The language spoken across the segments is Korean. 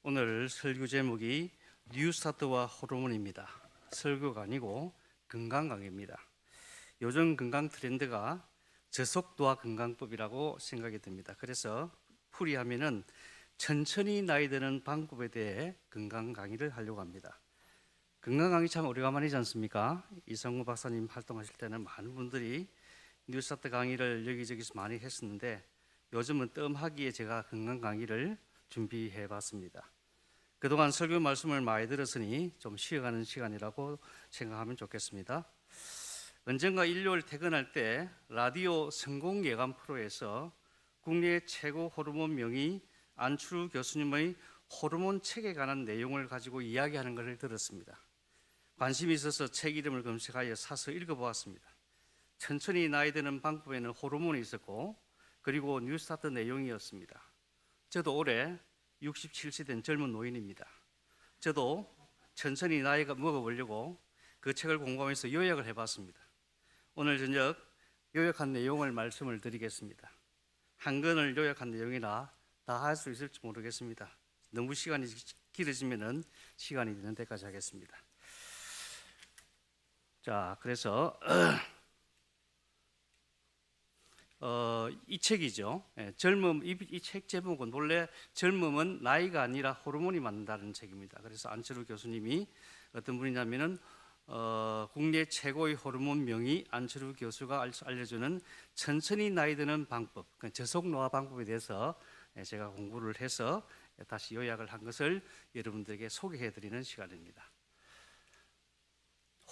오늘 설교 제목이 뉴스타트와 호르몬입니다. 설교가 아니고 건강 강의입니다. 요즘 건강 트렌드가 저속노화 건강법이라고 생각이 듭니다. 그래서 풀이하면은 천천히 나이 드는 방법에 대해 건강 강의를 하려고 합니다. 건강 강의 참 오래간만이지 않습니까? 이성우 박사님 활동하실 때는 많은 분들이 뉴스타트 강의를 여기저기서 많이 했었는데 요즘은 뜸하기에 제가 건강 강의를 준비해 봤습니다. 그동안 설교 말씀을 많이 들었으니 좀 쉬어가는 시간이라고 생각하면 좋겠습니다. 언젠가 일요일 퇴근할 때 라디오 성공 예감 프로에서 국내 최고 호르몬 명의 안추루 교수님의 호르몬 책에 관한 내용을 가지고 이야기하는 것을 들었습니다. 관심이 있어서 책 이름을 검색하여 사서 읽어보았습니다. 천천히 나이 드는 방법에는 호르몬이 있었고 그리고 뉴스타트 내용이었습니다. 저도 올해 67세 된 젊은 노인입니다. 저도 천천히 나이가 먹어보려고 그 책을 공부하면서 요약을 해봤습니다. 오늘 저녁 요약한 내용을 말씀을 드리겠습니다. 한 권을 요약한 내용이라 다 할 수 있을지 모르겠습니다. 너무 시간이 길어지면 시간이 되는 데까지 하겠습니다. 자, 그래서 이 책이죠. 젊음, 이 책 제목은 원래 젊음은 나이가 아니라 호르몬이 만든다는 책입니다. 그래서 안철우 교수님이 어떤 분이냐면은 국내 최고의 호르몬 명의 안철우 교수가 알려주는 천천히 나이 드는 방법, 저속 노화 방법에 대해서 제가 공부를 해서 다시 요약을 한 것을 여러분들에게 소개해 드리는 시간입니다.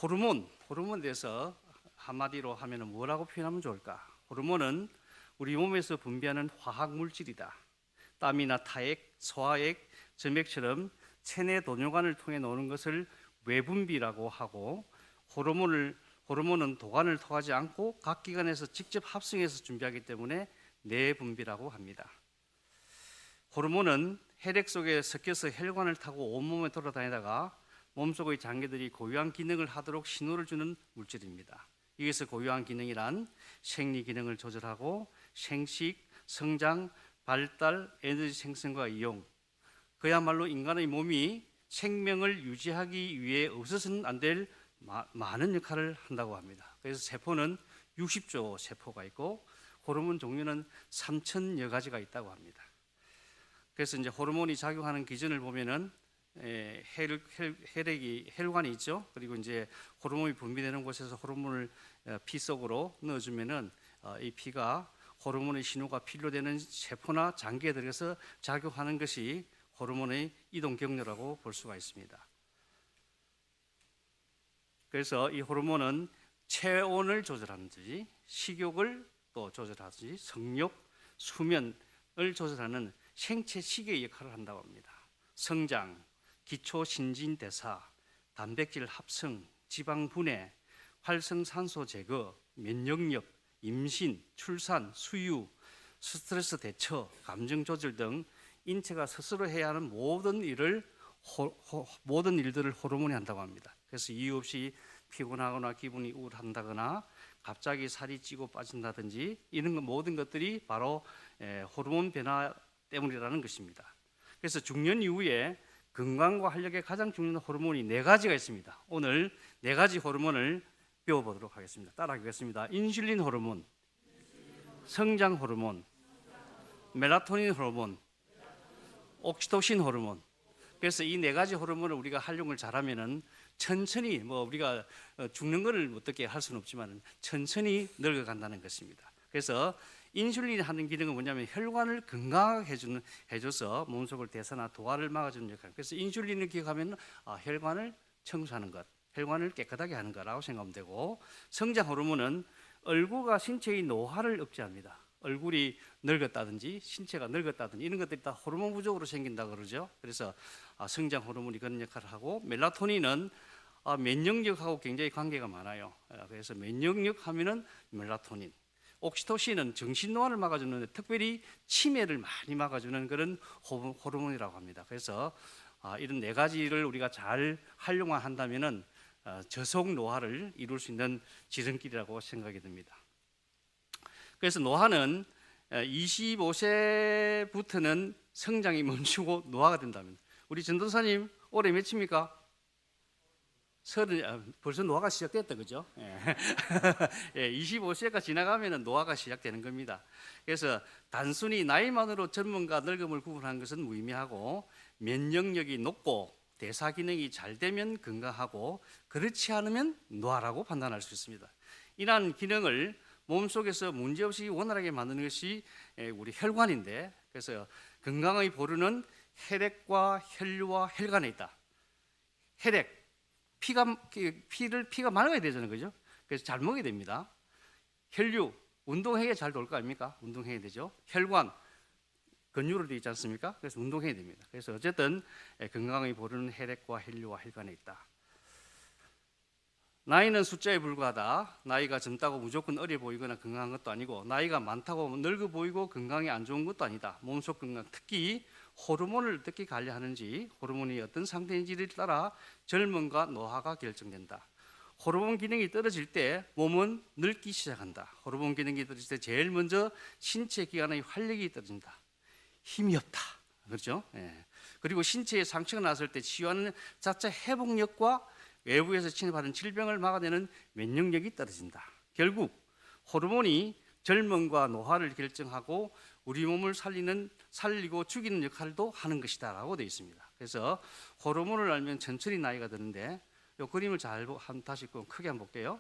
호르몬에 대해서 한마디로 하면 뭐라고 표현하면 좋을까? 호르몬은 우리 몸에서 분비하는 화학 물질이다. 땀이나 타액, 소화액, 점액처럼 체내 도뇨관을 통해 나오는 것을 외분비라고 하고 호르몬은 도관을 통하지 않고 각 기관에서 직접 합성해서 준비하기 때문에 내분비라고 합니다. 호르몬은 혈액 속에 섞여서 혈관을 타고 온몸에 돌아다니다가 몸속의 장기들이 고유한 기능을 하도록 신호를 주는 물질입니다. 여기서 고유한 기능이란 생리 기능을 조절하고 생식, 성장, 발달, 에너지 생성과 이용, 그야말로 인간의 몸이 생명을 유지하기 위해 없어서는 안 될 많은 역할을 한다고 합니다. 그래서 세포는 60조 세포가 있고 호르몬 종류는 3,000여 가지가 있다고 합니다. 그래서 이제 호르몬이 작용하는 기전을 보면은 혈관이 있죠. 그리고 이제 호르몬이 분비되는 곳에서 호르몬을 피 속으로 넣어주면은 이 피가 호르몬의 신호가 필요로 되는 세포나 장기에 들어가서 작용하는 것이 호르몬의 이동 경로라고 볼 수가 있습니다. 그래서 이 호르몬은 체온을 조절하는지, 식욕을 또 조절하든지, 성욕, 수면을 조절하는 생체 시계의 역할을 한다고 합니다. 성장, 기초 신진대사, 단백질 합성, 지방 분해, 활성산소 제거, 면역력, 임신, 출산, 수유, 스트레스 대처, 감정 조절 등 인체가 스스로 해야 하는 모든 일들을 호르몬이 한다고 합니다. 그래서 이유 없이 피곤하거나 기분이 우울한다거나 갑자기 살이 찌고 빠진다든지 이런 모든 것들이 바로 호르몬 변화 때문이라는 것입니다. 그래서 중년 이후에 건강과 활력에 가장 중요한 호르몬이 4가지가 있습니다. 오늘 4가지 호르몬을 배워보도록 하겠습니다. 따라하겠습니다. 인슐린 호르몬, 성장 호르몬, 멜라토닌 호르몬, 옥시토신 호르몬. 그래서 이 4가지 호르몬을 우리가 활용을 잘하면은 천천히 우리가 죽는 것을 어떻게 할 수는 없지만 천천히 늙어간다는 것입니다. 그래서 인슐린이 하는 기능은 뭐냐면 혈관을 건강하게 해줘서 몸속을 대사나 도화를 막아주는 역할. 그래서 인슐린을 기억하면 혈관을 청소하는 것, 혈관을 깨끗하게 하는 거라고 생각하면 되고, 성장 호르몬은 얼굴과 신체의 노화를 억제합니다. 얼굴이 늙었다든지 신체가 늙었다든지 이런 것들이 다 호르몬 부족으로 생긴다 그러죠. 그래서 성장 호르몬이 그런 역할을 하고, 멜라토닌은 면역력하고 굉장히 관계가 많아요. 그래서 면역력 하면은 멜라토닌. 옥시토신은 정신 노화를 막아주는, 특별히 치매를 많이 막아주는 그런 호르몬이라고 합니다. 그래서 이런 4가지를 우리가 잘 활용을 한다면은 저속 노화를 이룰 수 있는 지름길이라고 생각이 듭니다. 그래서 노화는 25세부터는 성장이 멈추고 노화가 된답니다. 우리 전도사님 올해 몇입니까? 벌써 노화가 시작됐다, 그죠? 예. 예, 25세가 지나가면 노화가 시작되는 겁니다. 그래서 단순히 나이만으로 젊음과 늙음을 구분하는 것은 무의미하고, 면역력이 높고 대사 기능이 잘 되면 건강하고, 그렇지 않으면 노화라고 판단할 수 있습니다. 이러한 기능을 몸속에서 문제없이 원활하게 만드는 것이 우리 혈관인데, 그래서 건강의 보루는 혈액과 혈류와 혈관에 있다. 혈액, 피가 맑아야 되잖아요, 그죠? 그래서 잘 먹어야 됩니다. 혈류, 운동해야 잘 돌 거 아닙니까? 운동해야 되죠. 혈관, 근육으로 되어 있지 않습니까? 그래서 운동해야 됩니다. 그래서 어쨌든 건강의 보루는 혈액과 혈류와 혈관에 있다. 나이는 숫자에 불과하다. 나이가 젊다고 무조건 어려 보이거나 건강한 것도 아니고, 나이가 많다고 늙어 보이고 건강이 안 좋은 것도 아니다. 몸속 건강, 특히 호르몬을 어떻게 관리하는지, 호르몬이 어떤 상태인지를 따라 젊음과 노화가 결정된다. 호르몬 기능이 떨어질 때 몸은 늙기 시작한다. 호르몬 기능이 떨어질 때 제일 먼저 신체 기관의 활력이 떨어진다. 힘이 없다. 그렇죠? 예. 그리고 신체에 상처가 났을 때 치유하는 자체 회복력과 외부에서 침입하는 질병을 막아내는 면역력이 떨어진다. 결국 호르몬이 젊음과 노화를 결정하고 우리 몸을 살리고 죽이는 역할도 하는 것이다라고 되어 있습니다. 그래서 호르몬을 알면 천천히 나이가 드는데, 이 그림을 다시 크게 한번 볼게요.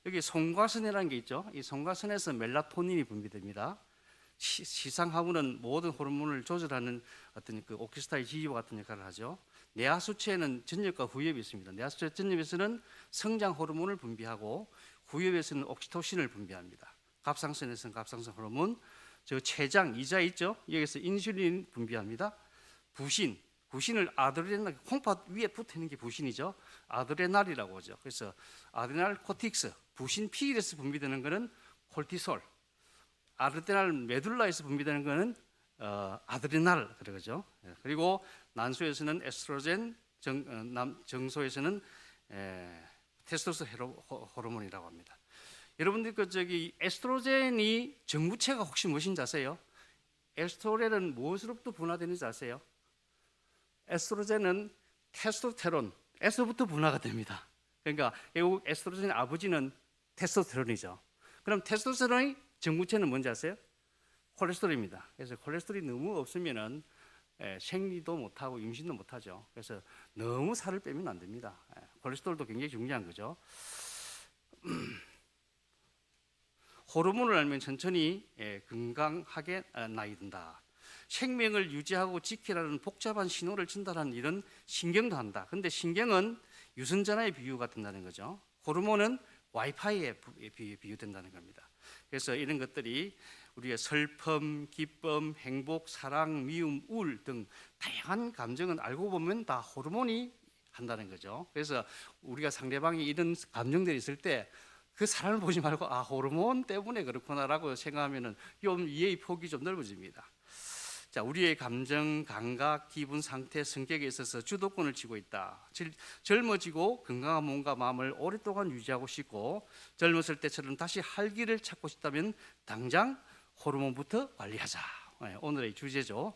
여기 송과선이라는 게 있죠. 이 송과선에서 멜라토닌이 분비됩니다. 시상하부는 모든 호르몬을 조절하는 어떤 그 오케스트라의 지휘와 같은 역할을 하죠. 뇌하수체에는 전엽과 후엽이 있습니다. 뇌하수체 전엽에서는 성장 호르몬을 분비하고, 후엽에서는 옥시토신을 분비합니다. 갑상선에서는 갑상선 호르몬, 저 췌장 이자 있죠. 여기서 인슐린 분비합니다. 부신을 아드레날, 콩팥 위에 붙어 있는 게 부신이죠. 아드레날이라고 하죠. 그래서 아드레날 코틱스, 부신 피에서 분비되는 것은 콜티솔, 아드레날 메둘라에서 분비되는 것은 아드레날 그러죠. 그리고 난소에서는 에스트로겐, 정소에서는 테스토스테론 호르몬이라고 합니다. 여러분들 에스트로겐이 정부체가 혹시 무엇인지 아세요? 에스트로겐은 무엇으로부터 분화되는지 아세요? 에스트로겐은 테스토스테론에서부터 분화가 됩니다. 그러니까 결국 에스트로겐의 아버지는 테스토스테론이죠. 그럼 테스토스테론의 정부체는 뭔지 아세요? 콜레스테롤입니다. 그래서 콜레스테롤이 너무 없으면은 생리도 못하고 임신도 못하죠. 그래서 너무 살을 빼면 안 됩니다. 콜레스테롤도 굉장히 중요한 거죠. 호르몬을 알면 천천히 건강하게 나이 든다. 생명을 유지하고 지키라는 복잡한 신호를 전달하는 이런 신경도 한다. 그런데 신경은 유선전화의 비유가 된다는 거죠. 호르몬은 와이파이에 비유된다는 겁니다. 그래서 이런 것들이 우리의 슬픔, 기쁨, 행복, 사랑, 미움, 우울 등 다양한 감정은 알고 보면 다 호르몬이 한다는 거죠. 그래서 우리가 상대방이 이런 감정들이 있을 때 그 사람을 보지 말고 호르몬 때문에 그렇구나라고 생각하면은 좀 이해의 폭이 좀 넓어집니다. 자, 우리의 감정, 감각, 기분, 상태, 성격에 있어서 주도권을 쥐고 있다. 젊어지고 건강한 몸과 마음을 오랫동안 유지하고 싶고, 젊었을 때처럼 다시 활기를 찾고 싶다면 당장 호르몬부터 관리하자. 오늘의 주제죠.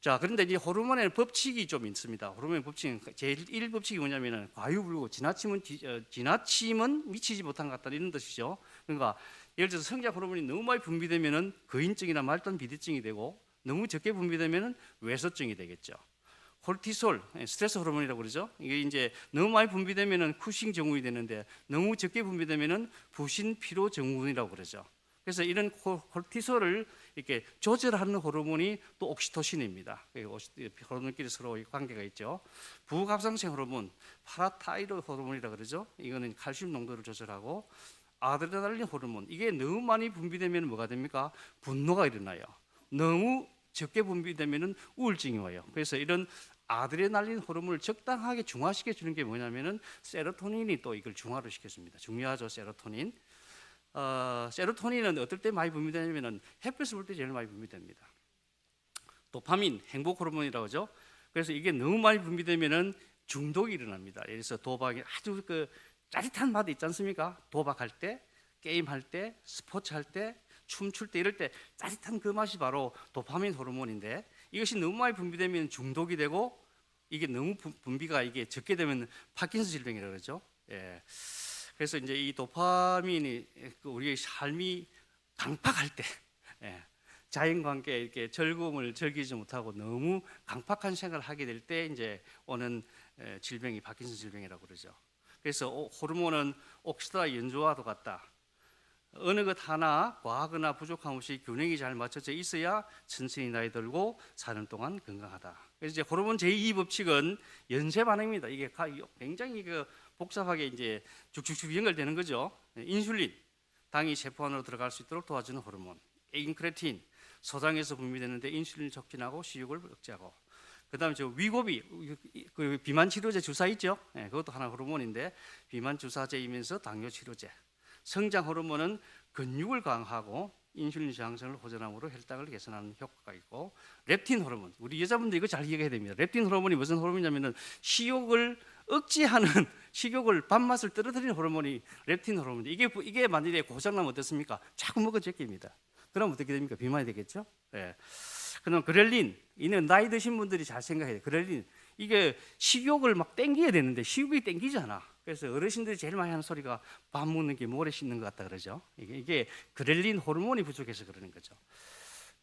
자, 그런데 이제 호르몬의 법칙이 좀 있습니다. 호르몬의 법칙은 제1 법칙이 뭐냐면은 과유불고, 지나침은 미치지 못한 것 같다, 이런 뜻이죠. 그러니까 예를 들어서 성장 호르몬이 너무 많이 분비되면은 거인증이나 말단 비대증이 되고, 너무 적게 분비되면은 외소증이 되겠죠. 콜티솔, 스트레스 호르몬이라고 그러죠. 이게 이제 너무 많이 분비되면은 쿠싱 증후군이 되는데, 너무 적게 분비되면은 부신 피로 증후군이라고 그러죠. 그래서 이런 콜티솔을 이렇게 조절하는 호르몬이 또 옥시토신입니다. 호르몬끼리 서로 관계가 있죠. 부갑상생 호르몬, 파라타이로이드 호르몬이라고 그러죠. 이거는 칼슘 농도를 조절하고, 아드레날린 호르몬, 이게 너무 많이 분비되면 뭐가 됩니까? 분노가 일어나요. 너무 적게 분비되면 우울증이 와요. 그래서 이런 아드레날린 호르몬을 적당하게 중화시켜 주는 게 뭐냐면은 세로토닌이 또 이걸 중화를 시켜줍니다. 중요하죠, 세로토닌. 세로토닌은 어떨 때 많이 분비되냐면은 햇빛을 볼 때 제일 많이 분비됩니다. 도파민, 행복 호르몬이라고 하죠. 그래서 이게 너무 많이 분비되면은 중독이 일어납니다. 예를 들어서 도박이 아주 짜릿한 맛이 있지 않습니까? 도박할 때, 게임할 때, 스포츠 할 때, 춤출 때, 이럴 때 짜릿한 그 맛이 바로 도파민 호르몬인데, 이것이 너무 많이 분비되면 중독이 되고 이게 너무 분비가 이게 적게 되면 파킨슨 질병이라고 그러죠. 예. 그래서 이제 이 도파민이 우리의 삶이 강팍할 때, 예. 자연과 함께 이렇게 즐거움을 즐기지 못하고 너무 강팍한 생활을 하게 될 때 이제 오는 질병이 파킨슨 질병이라고 그러죠. 그래서 호르몬은 옥시다 연조와도 같다. 어느 것 하나 과하거나 부족함 없이 균형이 잘 맞춰져 있어야 천천히 나이 들고 사는 동안 건강하다. 그래서 이제 호르몬 제2 법칙은 연쇄 반응입니다. 이게 굉장히 복잡하게 이제 쭉쭉쭉 연결되는 거죠. 인슐린, 당이 세포 안으로 들어갈 수 있도록 도와주는 호르몬. 인크레틴, 소장에서 분비되는데 인슐린을 촉진하고 식욕을 억제하고. 그다음에 저 위고비, 그 비만 치료제 주사 있죠. 네, 그것도 하나 호르몬인데 비만 주사제이면서 당뇨 치료제. 성장 호르몬은 근육을 강화하고 인슐린 저항성을 호전함으로 혈당을 개선하는 효과가 있고, 렙틴 호르몬, 우리 여자분들 이거 잘 이해해야 됩니다. 렙틴 호르몬이 무슨 호르몬이냐면은 식욕을 억제하는 식욕을 밥맛을 떨어뜨리는 호르몬이 렙틴 호르몬이 이게 만약에 고장나면 어떻습니까? 자꾸 먹어질 겁니다. 그럼 어떻게 됩니까? 비만이 되겠죠. 예. 그럼 그렐린, 이는 나이 드신 분들이 잘 생각해야 돼요. 그렐린, 이게 식욕을 막 땡겨야 되는데 식욕이 땡기잖아. 그래서 어르신들이 제일 많이 하는 소리가 밥 먹는 게 모래 씹는 것 같다 그러죠. 이게 그렐린 호르몬이 부족해서 그러는 거죠.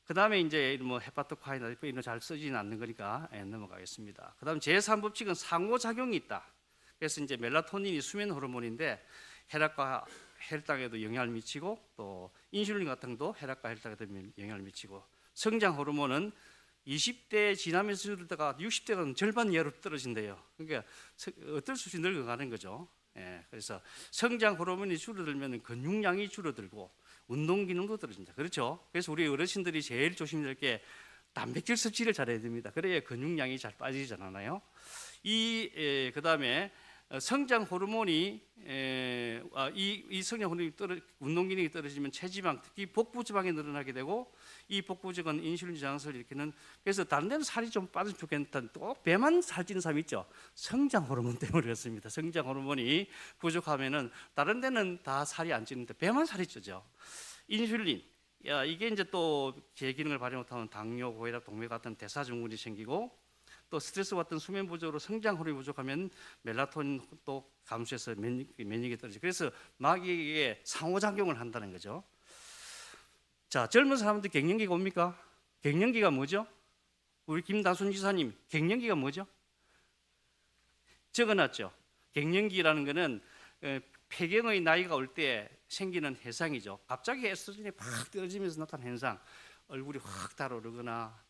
그 다음에 이제 뭐 헤파토카이나 이런 잘 쓰지는 않는 거니까 넘어가겠습니다. 그 다음 제3법칙은 상호작용이 있다. 그래서 이제 멜라토닌이 수면 호르몬인데 혈압과 혈당에도 영향을 미치고 또 인슐린 같은 것도 혈압과 혈당에도 영향을 미치고, 성장 호르몬은 20대 지나면서 줄다가 60대가 절반 이하로 떨어진대요. 그러니까 어떨 수 없이 늙어가는 거죠. 예, 그래서 성장 호르몬이 줄어들면 근육량이 줄어들고 운동 기능도 떨어진다. 그렇죠? 그래서 우리 어르신들이 제일 조심될 게 단백질 섭취를 잘해야 됩니다. 그래야 근육량이 잘 빠지지 않아요. 그다음에 성장 호르몬이 이 성장 호르몬이 운동 기능이 떨어지면 체지방, 특히 복부 지방이 늘어나게 되고, 이 복부 지방은 인슐린 저항성을 일으키는, 그래서 다른 데는 살이 좀 빠졌으면 좋겠다는 또 배만 살찌는 사람 있죠. 성장 호르몬 때문에 그렇습니다. 성장 호르몬이 부족하면은 다른 데는 다 살이 안 찌는데 배만 살이 찌죠. 인슐린, 이게 이제 또 제 기능을 발휘 못하면 당뇨, 고혈압, 동맥 같은 대사증후군이 생기고, 또 스트레스 같은 수면 부족으로 성장 호르몬이 부족하면 멜라토닌 또 감소해서免疫이 떨어지죠. 그래서 마귀에게 상호작용을 한다는 거죠. 자, 젊은 사람들 갱년기가 옵니까? 갱년기가 뭐죠? 우리 김다순 지사님, 갱년기가 뭐죠? 적어놨죠. 갱년기라는 것은 폐경의 나이가 올 때 생기는 현상이죠. 갑자기 에스트로겐이 팍 떨어지면서 나타나는 현상, 얼굴이 확 달아오르거나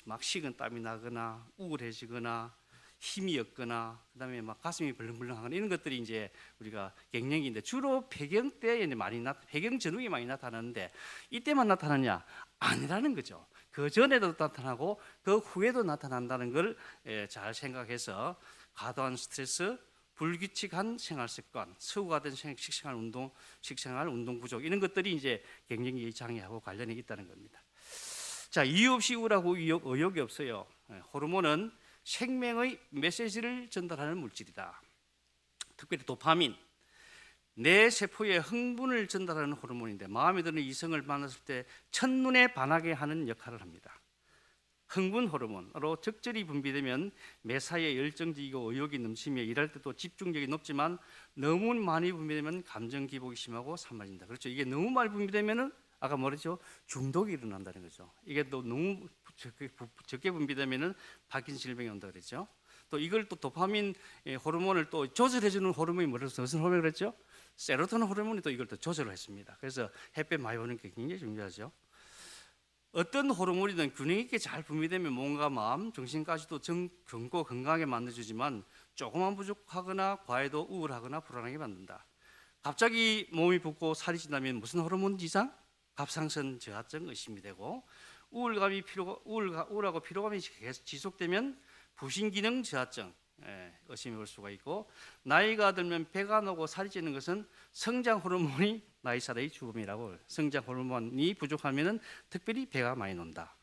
막 식은 땀이 나거나 우울해지거나 힘이 없거나, 그다음에 막 가슴이 벌렁벌렁하거나, 이런 것들이 이제 우리가 갱년기인데 주로 폐경 때에 많이 폐경 전후에 많이 나타나는데 이때만 나타나냐? 아니라는 거죠. 그 전에도 나타나고 그 후에도 나타난다는 걸 잘 생각해서 과도한 스트레스, 불규칙한 생활 습관, 서구화된 식생활, 운동 부족, 이런 것들이 이제 갱년기 장애하고 관련이 있다는 겁니다. 자, 이유 없이 우울하고 의욕이 없어요. 호르몬은 생명의 메시지를 전달하는 물질이다. 특별히 도파민, 내 세포에 흥분을 전달하는 호르몬인데 마음에 드는 이성을 만났을 때 첫눈에 반하게 하는 역할을 합니다. 흥분 호르몬으로 적절히 분비되면 매사에 열정적이고 의욕이 넘치며 일할 때도 집중력이 높지만 너무 많이 분비되면 감정 기복이 심하고 산만해진다. 그렇죠? 이게 너무 많이 분비되면은 아까 뭐랬죠? 중독이 일어난다는 거죠. 이게 또 너무 적게 분비되면은 파킨슨 질병이 온다 그랬죠. 또 이걸 또 도파민 호르몬을 또 조절해주는 호르몬이 무슨 호르몬이 그랬죠? 세로토닌 호르몬이 또 이걸 또 조절을 했습니다. 그래서 햇볕 많이 보는 게 굉장히 중요하죠. 어떤 호르몬이든 균형 있게 잘 분비되면 몸과 마음, 정신까지도 견고 건강하게 만들어주지만 조금만 부족하거나 과해도 우울하거나 불안하게 만든다. 갑자기 몸이 붓고 살이 찐다면 무슨 호르몬 이상? 갑상선 저하증 의심이 되고, 우울하고 피로감이 계속 지속되면 부신기능 저하증 의심이 올 수가 있고, 나이가 들면 배가 나고 살이 찌는 것은 성장 호르몬이 나이살의 죽음이라고. 성장 호르몬이 부족하면은 특별히 배가 많이 논다.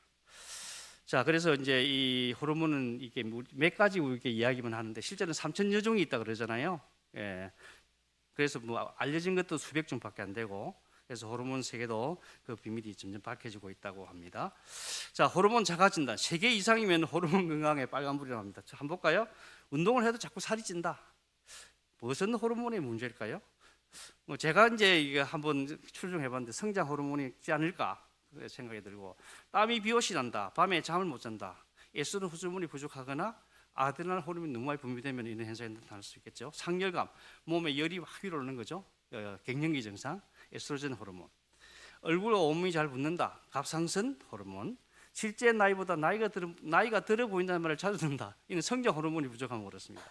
자, 그래서 이제 이 호르몬은 이게 몇 가지 이렇게 이야기만 하는데 실제는 3,000여 종이 있다 그러잖아요. 그래서 뭐 알려진 것도 수백 종밖에 안 되고, 그래서 호르몬 세계도 그 비밀이 점점 밝혀지고 있다고 합니다. 자, 호르몬 자가 진단 3개 이상이면 호르몬 건강에 빨간불이 납니다. 자, 한번 볼까요? 운동을 해도 자꾸 살이 찐다. 무슨 호르몬의 문제일까요? 제가 이제 이게 한번 추정해봤는데 성장 호르몬이 있지 않을까 생각이 들고, 땀이 비옷이 난다, 밤에 잠을 못 잔다, 에스트로겐 호르몬이 부족하거나 아드레날 호르몬이 너무 많이 분비되면 이런 현상이 나타날 수 있겠죠. 상열감, 몸에 열이 확 위로 오르는 거죠. 갱년기 증상, 에스트로겐 호르몬. 얼굴에 온몸이 잘 붓는다, 갑상선 호르몬. 실제 나이보다 나이가 들어 보인다는 말을 자주 듣는다. 이는 성장 호르몬이 부족함으로 그렇습니다.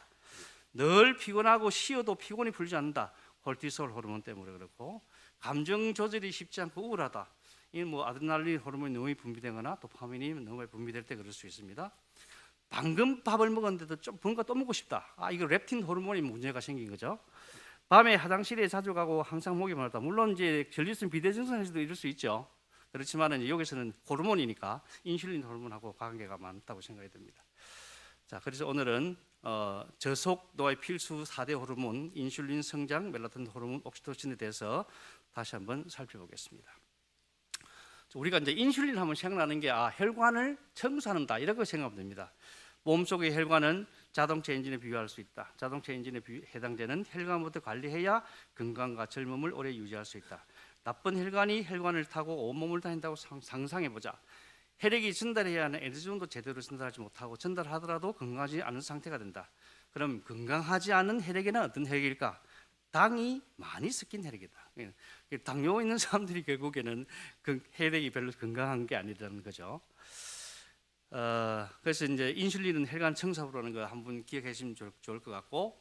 늘 피곤하고 쉬어도 피곤이 풀지 않는다. 콜티솔 호르몬 때문에 그렇고, 감정 조절이 쉽지 않고 우울하다. 이는 뭐 아드레날린 호르몬이 너무 분비되거나 도파민이 너무 많이 분비될 때 그럴 수 있습니다. 방금 밥을 먹었는데도 좀 뭔가 또 먹고 싶다. 이거 렙틴 호르몬이 문제가 생긴 거죠. 밤에 화장실에 자주 가고 항상 목이 마르다. 물론 이제 전립선 비대 증상에서도 이럴 수 있죠. 그렇지만 여기서는 호르몬이니까 인슐린 호르몬하고 관계가 많다고 생각이 듭니다. 자, 그래서 오늘은 저속노화의 필수 4대 호르몬, 인슐린, 성장, 멜라토닌 호르몬, 옥시토신에 대해서 다시 한번 살펴보겠습니다. 우리가 이제 인슐린 하면 생각나는 게 혈관을 청소한다 이렇게 생각하면 됩니다. 몸속의 혈관은 자동차 엔진에 비유할 수 있다. 자동차 엔진에 해당되는 혈관부터 관리해야 건강과 젊음을 오래 유지할 수 있다. 나쁜 혈관이 혈관을 타고 온몸을 다닌다고 상상해 보자. 혈액이 전달해야 하는 에너지원도 제대로 전달하지 못하고 전달하더라도 건강하지 않은 상태가 된다. 그럼 건강하지 않은 혈액에는 어떤 혈액일까? 당이 많이 섞인 혈액이다. 당뇨 있는 사람들이 결국에는 그 혈액이 별로 건강한 게 아니라는 거죠. 그래서 이제 인슐린은 혈관 청소부라는 거 한번 기억해 주시면 좋을 것 같고,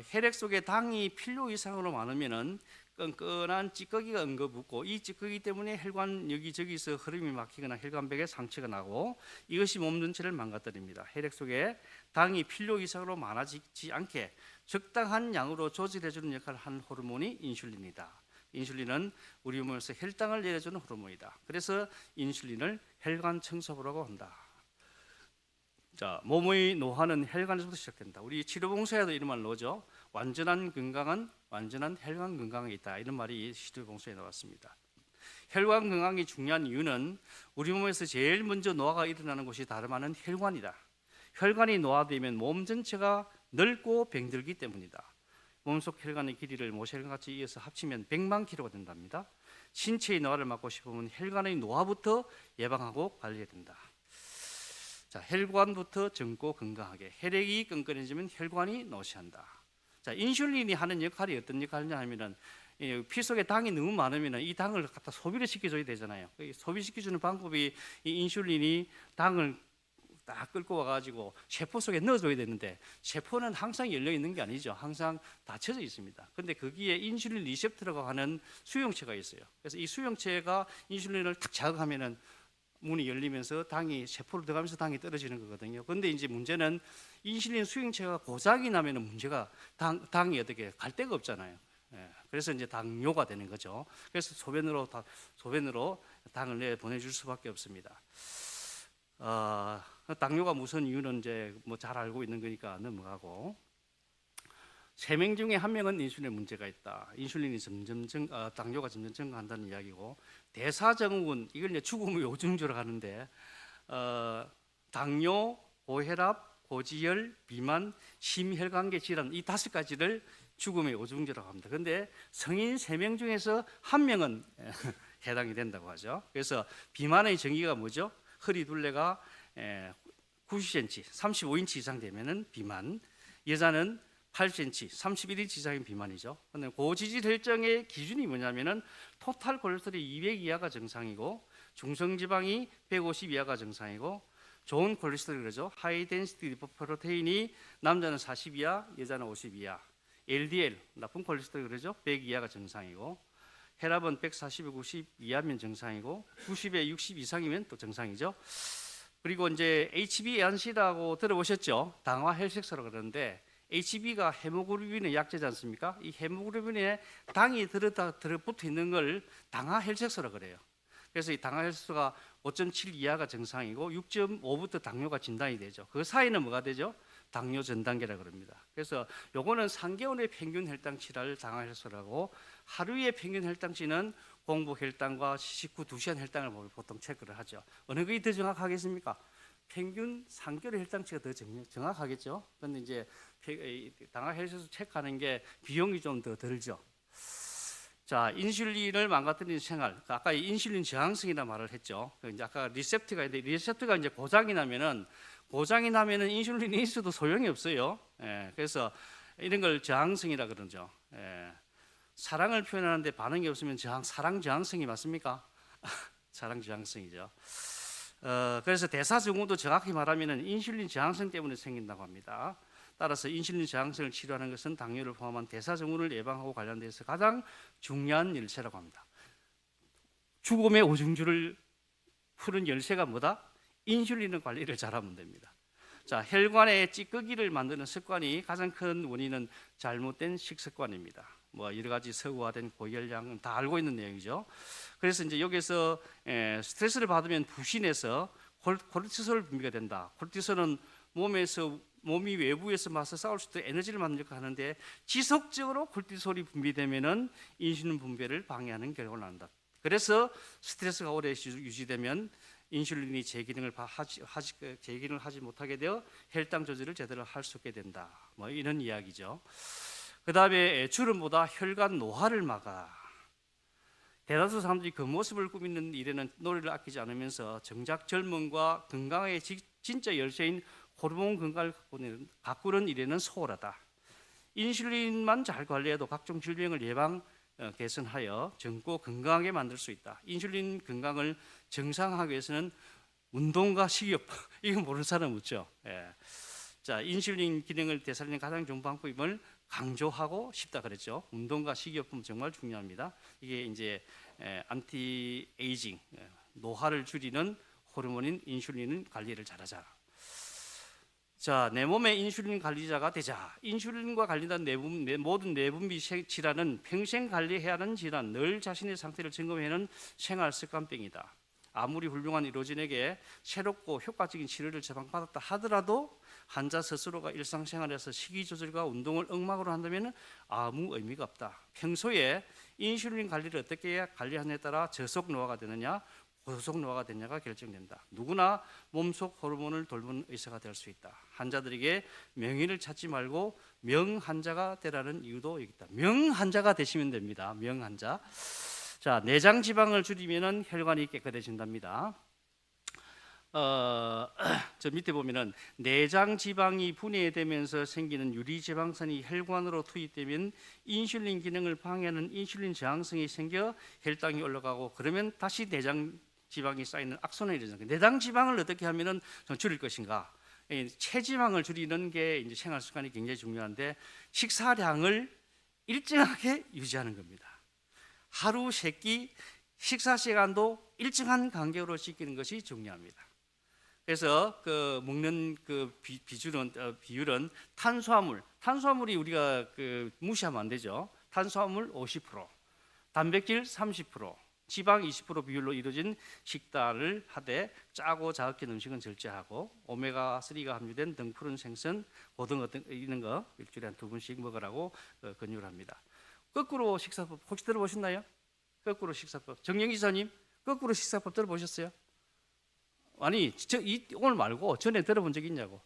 혈액 속에 당이 필요 이상으로 많으면은 끈끈한 찌꺼기가 엉겨붙고, 이 찌꺼기 때문에 혈관 여기저기서 흐름이 막히거나 혈관벽에 상처가 나고, 이것이 몸 전체를 망가뜨립니다. 혈액 속에 당이 필요 이상으로 많아지지 않게 적당한 양으로 조절해주는 역할을 하는 호르몬이 인슐린이다. 인슐린은 우리 몸에서 혈당을 내려주는 호르몬이다. 그래서 인슐린을 혈관 청소부라고 한다. 자, 몸의 노화는 혈관에서부터 시작된다. 우리 치료봉사에도 이런 말 나오죠. 완전한 건강은 완전한 혈관 건강에 있다. 이런 말이 치료봉사에 나왔습니다. 혈관 건강이 중요한 이유는 우리 몸에서 제일 먼저 노화가 일어나는 곳이 다름 아닌 혈관이다. 혈관이 노화되면 몸 전체가 넓고 병들기 때문이다. 몸속 혈관의 길이를 모세혈관같이 이어서 합치면 100만 킬로가 된답니다. 신체의 노화를 막고 싶으면 혈관의 노화부터 예방하고 관리해야 된다. 자, 혈관부터 젊고 건강하게. 혈액이 끈끈해지면 혈관이 노쇠한다. 자, 인슐린이 하는 역할이 어떤 역할이냐 하면은, 피 속에 당이 너무 많으면 이 당을 갖다 소비를 시켜줘야 되잖아요. 소비시켜주는 방법이 이 인슐린이 당을 딱 끌고 와가지고 세포 속에 넣어줘야 되는데, 세포는 항상 열려 있는 게 아니죠. 항상 닫혀져 있습니다. 근데 거기에 인슐린 리셉터라고 하는 수용체가 있어요. 그래서 이 수용체가 인슐린을 탁 자극하면은 문이 열리면서 당이 세포로 들어가면서 당이 떨어지는 거거든요. 근데 이제 문제는 인슐린 수용체가 고장이 나면은 문제가 당이 어떻게 갈 데가 없잖아요. 그래서 이제 당뇨가 되는 거죠. 그래서 소변으로 당을 내 보내줄 수밖에 없습니다. 당뇨가 무슨 이유는 이제 뭐 잘 알고 있는 거니까 넘어가고, 3명 중에 1명은 인슐린에 문제가 있다. 인슐린이 당뇨가 점점 증가한다는 이야기고, 대사증후군, 이걸 이제 죽음의 오중주라고 하는데, 당뇨, 고혈압, 고지혈, 비만, 심혈관계 질환, 이 5가지를 죽음의 오중주라고 합니다. 그런데 성인 3명 중에서 1명은 해당이 된다고 하죠. 그래서 비만의 정의가 뭐죠? 허리 둘레가 90cm, 35인치 이상 되면은 비만, 여자는 8cm, 31인치 이상인 비만이죠. 근데 고지질 혈증의 기준이 뭐냐면은 토탈 콜레스테롤이 200 이하가 정상이고, 중성지방이 150 이하가 정상이고, 좋은 콜레스테롤 그러죠. 하이 덴시티 리포프로테인이 남자는 40 이하, 여자는 50 이하. LDL 나쁜 콜레스테롤 그러죠. 100 이하가 정상이고, 혈압은 140에 90 이하면 정상이고, 90에 60 이상이면 또 정상이죠. 그리고 이제 HbA1c라고 들어보셨죠? 당화 혈색소라고 그러는데, Hb가 헤모글로빈의 약재지 않습니까? 이 헤모글로빈에 당이 들어붙어 있는 걸 당화 혈색소라고 그래요. 그래서 이 당화 혈색소가 5.7 이하가 정상이고 6.5부터 당뇨가 진단이 되죠. 그 사이는 뭐가 되죠? 당뇨 전 단계라고 그럽니다. 그래서 요거는 3개월의 평균 혈당치를 당화 혈색소라고 하루의 평균 혈당치는 공복 혈당과 식후 2시간 혈당을 보통 체크를 하죠. 어느 게 더 정확하겠습니까? 평균 3개월 혈당치가 더 정확하겠죠. 그런데 이제 당화 혈색소 체크하는 게 비용이 좀 더 들죠. 자, 인슐린을 망가뜨리는 생활. 아까 인슐린 저항성이라 말을 했죠. 이제 아까 리셉터가 있는데 리셉터가 이제 고장이 나면은 인슐린이 있어도 소용이 없어요. 예, 그래서 이런 걸 저항성이라 그러죠. 예, 사랑을 표현하는데 반응이 없으면 사랑 저항성이 맞습니까? 사랑 저항성이죠. 그래서 대사증후도 정확히 말하면 인슐린 저항성 때문에 생긴다고 합니다. 따라서 인슐린 저항성을 치료하는 것은 당뇨를 포함한 대사증후를 예방하고 관련돼서 가장 중요한 열쇠라고 합니다. 죽음의 오중주를 푸는 열쇠가 뭐다? 인슐린 관리를 잘하면 됩니다. 자, 혈관의 찌꺼기를 만드는 습관이 가장 큰 원인은 잘못된 식습관입니다. 뭐 여러 가지 서구화된 고혈량 다 알고 있는 내용이죠. 그래서 이제 여기서 스트레스를 받으면 부신해서 코르티솔 분비가 된다. 코르티솔은 몸이 외부에서 맞서 싸울 수 있도록 에너지를 만들고 하는데 지속적으로 코르티솔이 분비되면은 인슐린 분비를 방해하는 결과를 낳는다. 그래서 스트레스가 오래 유지되면 인슐린이 제기능을 하지 못하게 되어 혈당 조절을 제대로 할 수 없게 된다. 뭐 이런 이야기죠. 그 다음에 주름보다 혈관 노화를 막아. 대다수 사람들이 그 모습을 꾸미는 일에는 노력을 아끼지 않으면서 정작 젊음과 건강의 진짜 열쇠인 호르몬 건강을 가꾸는 일에는 소홀하다. 인슐린만 잘 관리해도 각종 질병을 개선하여 젊고 건강하게 만들 수 있다. 인슐린 건강을 정상화하기 위해서는 운동과 식이요법 이거 모르는 사람 없죠. 예. 자, 인슐린 기능을 되살리는 가장 좋은 방법임을 강조하고 싶다 그랬죠. 운동과 식이요법 정말 중요합니다. 이게 이제 안티 에이징 노화를 줄이는 호르몬인 인슐린 관리를 잘하자. 자, 내 몸의 인슐린 관리자가 되자. 인슐린과 관련된 모든 내분비 질환은 평생 관리해야 하는 질환, 늘 자신의 상태를 점검해는 생활 습관병이다. 아무리 훌륭한 의료진에게 새롭고 효과적인 치료를 처방받았다 하더라도 환자 스스로가 일상생활에서 식이 조절과 운동을 엉망으로 한다면 아무 의미가 없다. 평소에 인슐린 관리를 어떻게 관리하느냐에 따라 저속 노화가 되느냐, 고속 노화가 되느냐가 결정된다. 누구나 몸속 호르몬을 돌보는 의사가 될 수 있다. 환자들에게 명의를 찾지 말고 명환자가 되라는 이유도 있다. 명환자가 되시면 됩니다. 명환자. 자, 내장 지방을 줄이면은 혈관이 깨끗해진답니다. 저 밑에 보면은 내장 지방이 분해되면서 생기는 유리지방산이 혈관으로 투입되면 인슐린 기능을 방해하는 인슐린 저항성이 생겨 혈당이 올라가고 그러면 다시 내장 지방이 쌓이는 악순환이 일어나는 거예요. 내장 지방을 어떻게 하면은 줄일 것인가? 체지방을 줄이는 게 이제 생활 습관이 굉장히 중요한데 식사량을 일정하게 유지하는 겁니다. 하루 3끼 식사 시간도 일정한 간격으로 지키는 것이 중요합니다. 그래서 그 먹는 그 비율은 탄수화물이 우리가 무시하면 안 되죠. 탄수화물 50%, 단백질 30%, 지방 20% 비율로 이루어진 식단을 하되 짜고 자극적인 음식은 절제하고 오메가3가 함유된 등푸른 생선, 고등어 등 이런 거 일주일에 한 2번씩 먹으라고 권유를 합니다. 거꾸로 식사법 혹시 들어보셨나요? 거꾸로 식사법. 정영 기사님 거꾸로 식사법 들어보셨어요? 아니 오늘 말고 전에 들어본 적 있냐고.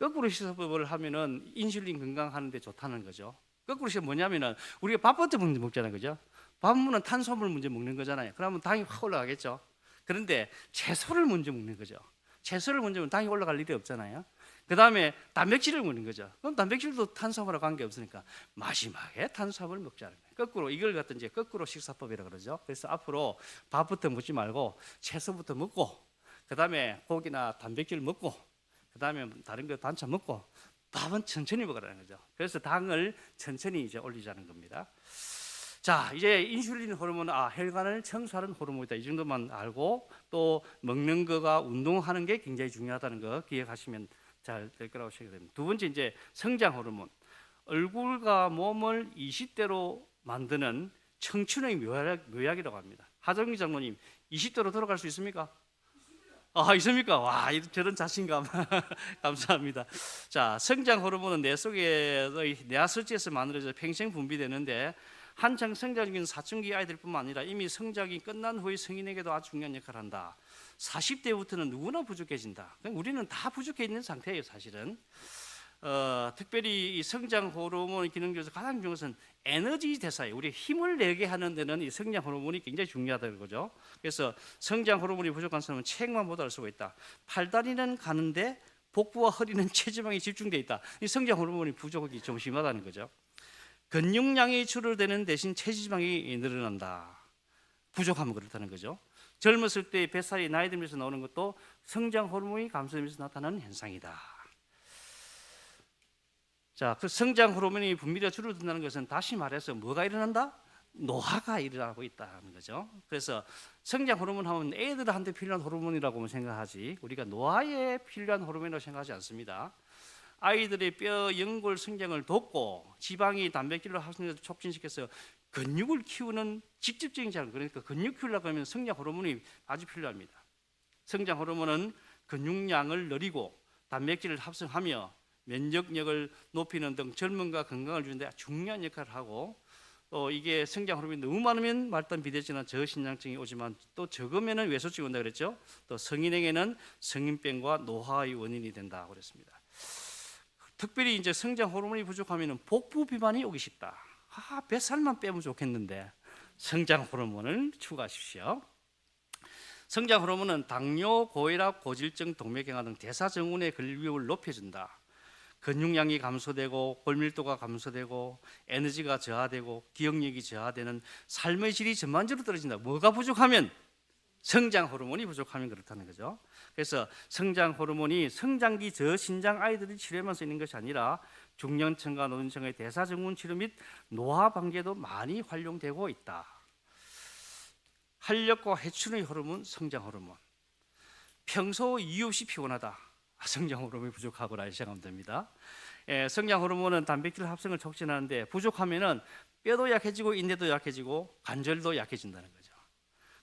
거꾸로 식사법을 하면은 인슐린 건강하는데 좋다는 거죠. 거꾸로 식사 뭐냐면은 우리가 밥부터 먼저 먹잖아요, 그죠? 밥은 탄수화물 먼저 먹는 거잖아요. 그러면 당이 확 올라가겠죠. 그런데 채소를 먼저 먹는 거죠. 채소를 먼저 먹으면 당이 올라갈 일이 없잖아요. 그 다음에 단백질을 먹는 거죠. 그럼 단백질도 탄수화물과 관계 없으니까 마지막에 탄수화물 먹자는 거예요. 거꾸로 이걸 갖다 이제 거꾸로 식사법이라 그러죠. 그래서 앞으로 밥부터 먹지 말고 채소부터 먹고, 그 다음에 고기나 단백질 먹고, 그 다음에 다른 거 반찬 먹고, 밥은 천천히 먹으라는 거죠. 그래서 당을 천천히 이제 올리자는 겁니다. 자, 이제 인슐린 호르몬, 혈관을 청소하는 호르몬이다. 이 정도만 알고 또 먹는 거가 운동하는 게 굉장히 중요하다는 거 기억하시면 잘 될 거라고 생각됩니다. 두 번째 이제 성장 호르몬. 얼굴과 몸을 20대로 만드는 청춘의 묘약이라고 합니다. 하정기 장로님, 20대로 돌아갈 수 있습니까? 있습니까? 와, 저런 자신감 감사합니다. 자, 성장 호르몬은 뇌 속의 뇌하수지에서 만들어져 평생 분비되는데 한창 성장 중인 사춘기 아이들뿐만 아니라 이미 성장이 끝난 후의 성인에게도 아주 중요한 역할을 한다. 40대부터는 누구나 부족해진다. 우리는 다 부족해 있는 상태예요, 사실은. 특별히 이 성장 호르몬 기능 중에서 가장 중요한 것은 에너지 대사예요. 우리 힘을 내게 하는 데는 이 성장 호르몬이 굉장히 중요하다는 거죠. 그래서 성장 호르몬이 부족한 사람은 책만 못 알 수가 있다. 팔다리는 가는데 복부와 허리는 체지방이 집중돼 있다. 이 성장 호르몬이 부족이 좀 심하다는 거죠. 근육량이 줄어드는 대신 체지방이 늘어난다. 부족하면 그렇다는 거죠. 젊었을 때 뱃살이 나이 들면서 나오는 것도 성장 호르몬이 감소되면서 나타나는 현상이다. 자, 그 성장 호르몬이 분비가 줄어든다는 것은 다시 말해서 뭐가 일어난다? 노화가 일어나고 있다는 거죠. 그래서 성장 호르몬 하면 애들한테 필요한 호르몬이라고 생각하지 우리가 노화에 필요한 호르몬이라고 생각하지 않습니다. 아이들의 뼈 연골 성장을 돕고 지방이 단백질로 합성해서 촉진시켜서 근육을 키우는 직접적인 작용, 그러니까 근육 키우려고 하면 성장 호르몬이 아주 필요합니다. 성장 호르몬은 근육량을 늘리고 단백질을 합성하며 면역력을 높이는 등 젊음과 건강을 주는 데 중요한 역할을 하고, 또 이게 성장 호르몬이 너무 많으면 말단 비대증이나 저신장증이 오지만 또 적으면 외소증이 온다 그랬죠. 또 성인에게는 성인병과 노화의 원인이 된다 그랬습니다. 특별히 이제 성장 호르몬이 부족하면 복부 비만이 오기 쉽다. 뱃살만 빼면 좋겠는데 성장 호르몬을 추가하십시오. 성장 호르몬은 당뇨, 고혈압, 고질증, 동맥경화 등 대사증후군의 걸릴 위험을 높여준다. 근육량이 감소되고 골밀도가 감소되고 에너지가 저하되고 기억력이 저하되는 삶의 질이 전반적으로 떨어진다. 뭐가 부족하면? 성장 호르몬이 부족하면 그렇다는 거죠. 그래서 성장 호르몬이 성장기 저신장 아이들이 치료에만 쓰이는 것이 아니라 중년층과 노년층의 대사증후군 치료 및 노화 방지에도 많이 활용되고 있다. 활력과 회춘의 호르몬, 성장 호르몬. 평소 이유 없이 피곤하다. 성장 호르몬이 부족하거나 시작하면 됩니다. 성장 호르몬은 단백질 합성을 촉진하는데 부족하면은 뼈도 약해지고 인대도 약해지고 관절도 약해진다는 거죠.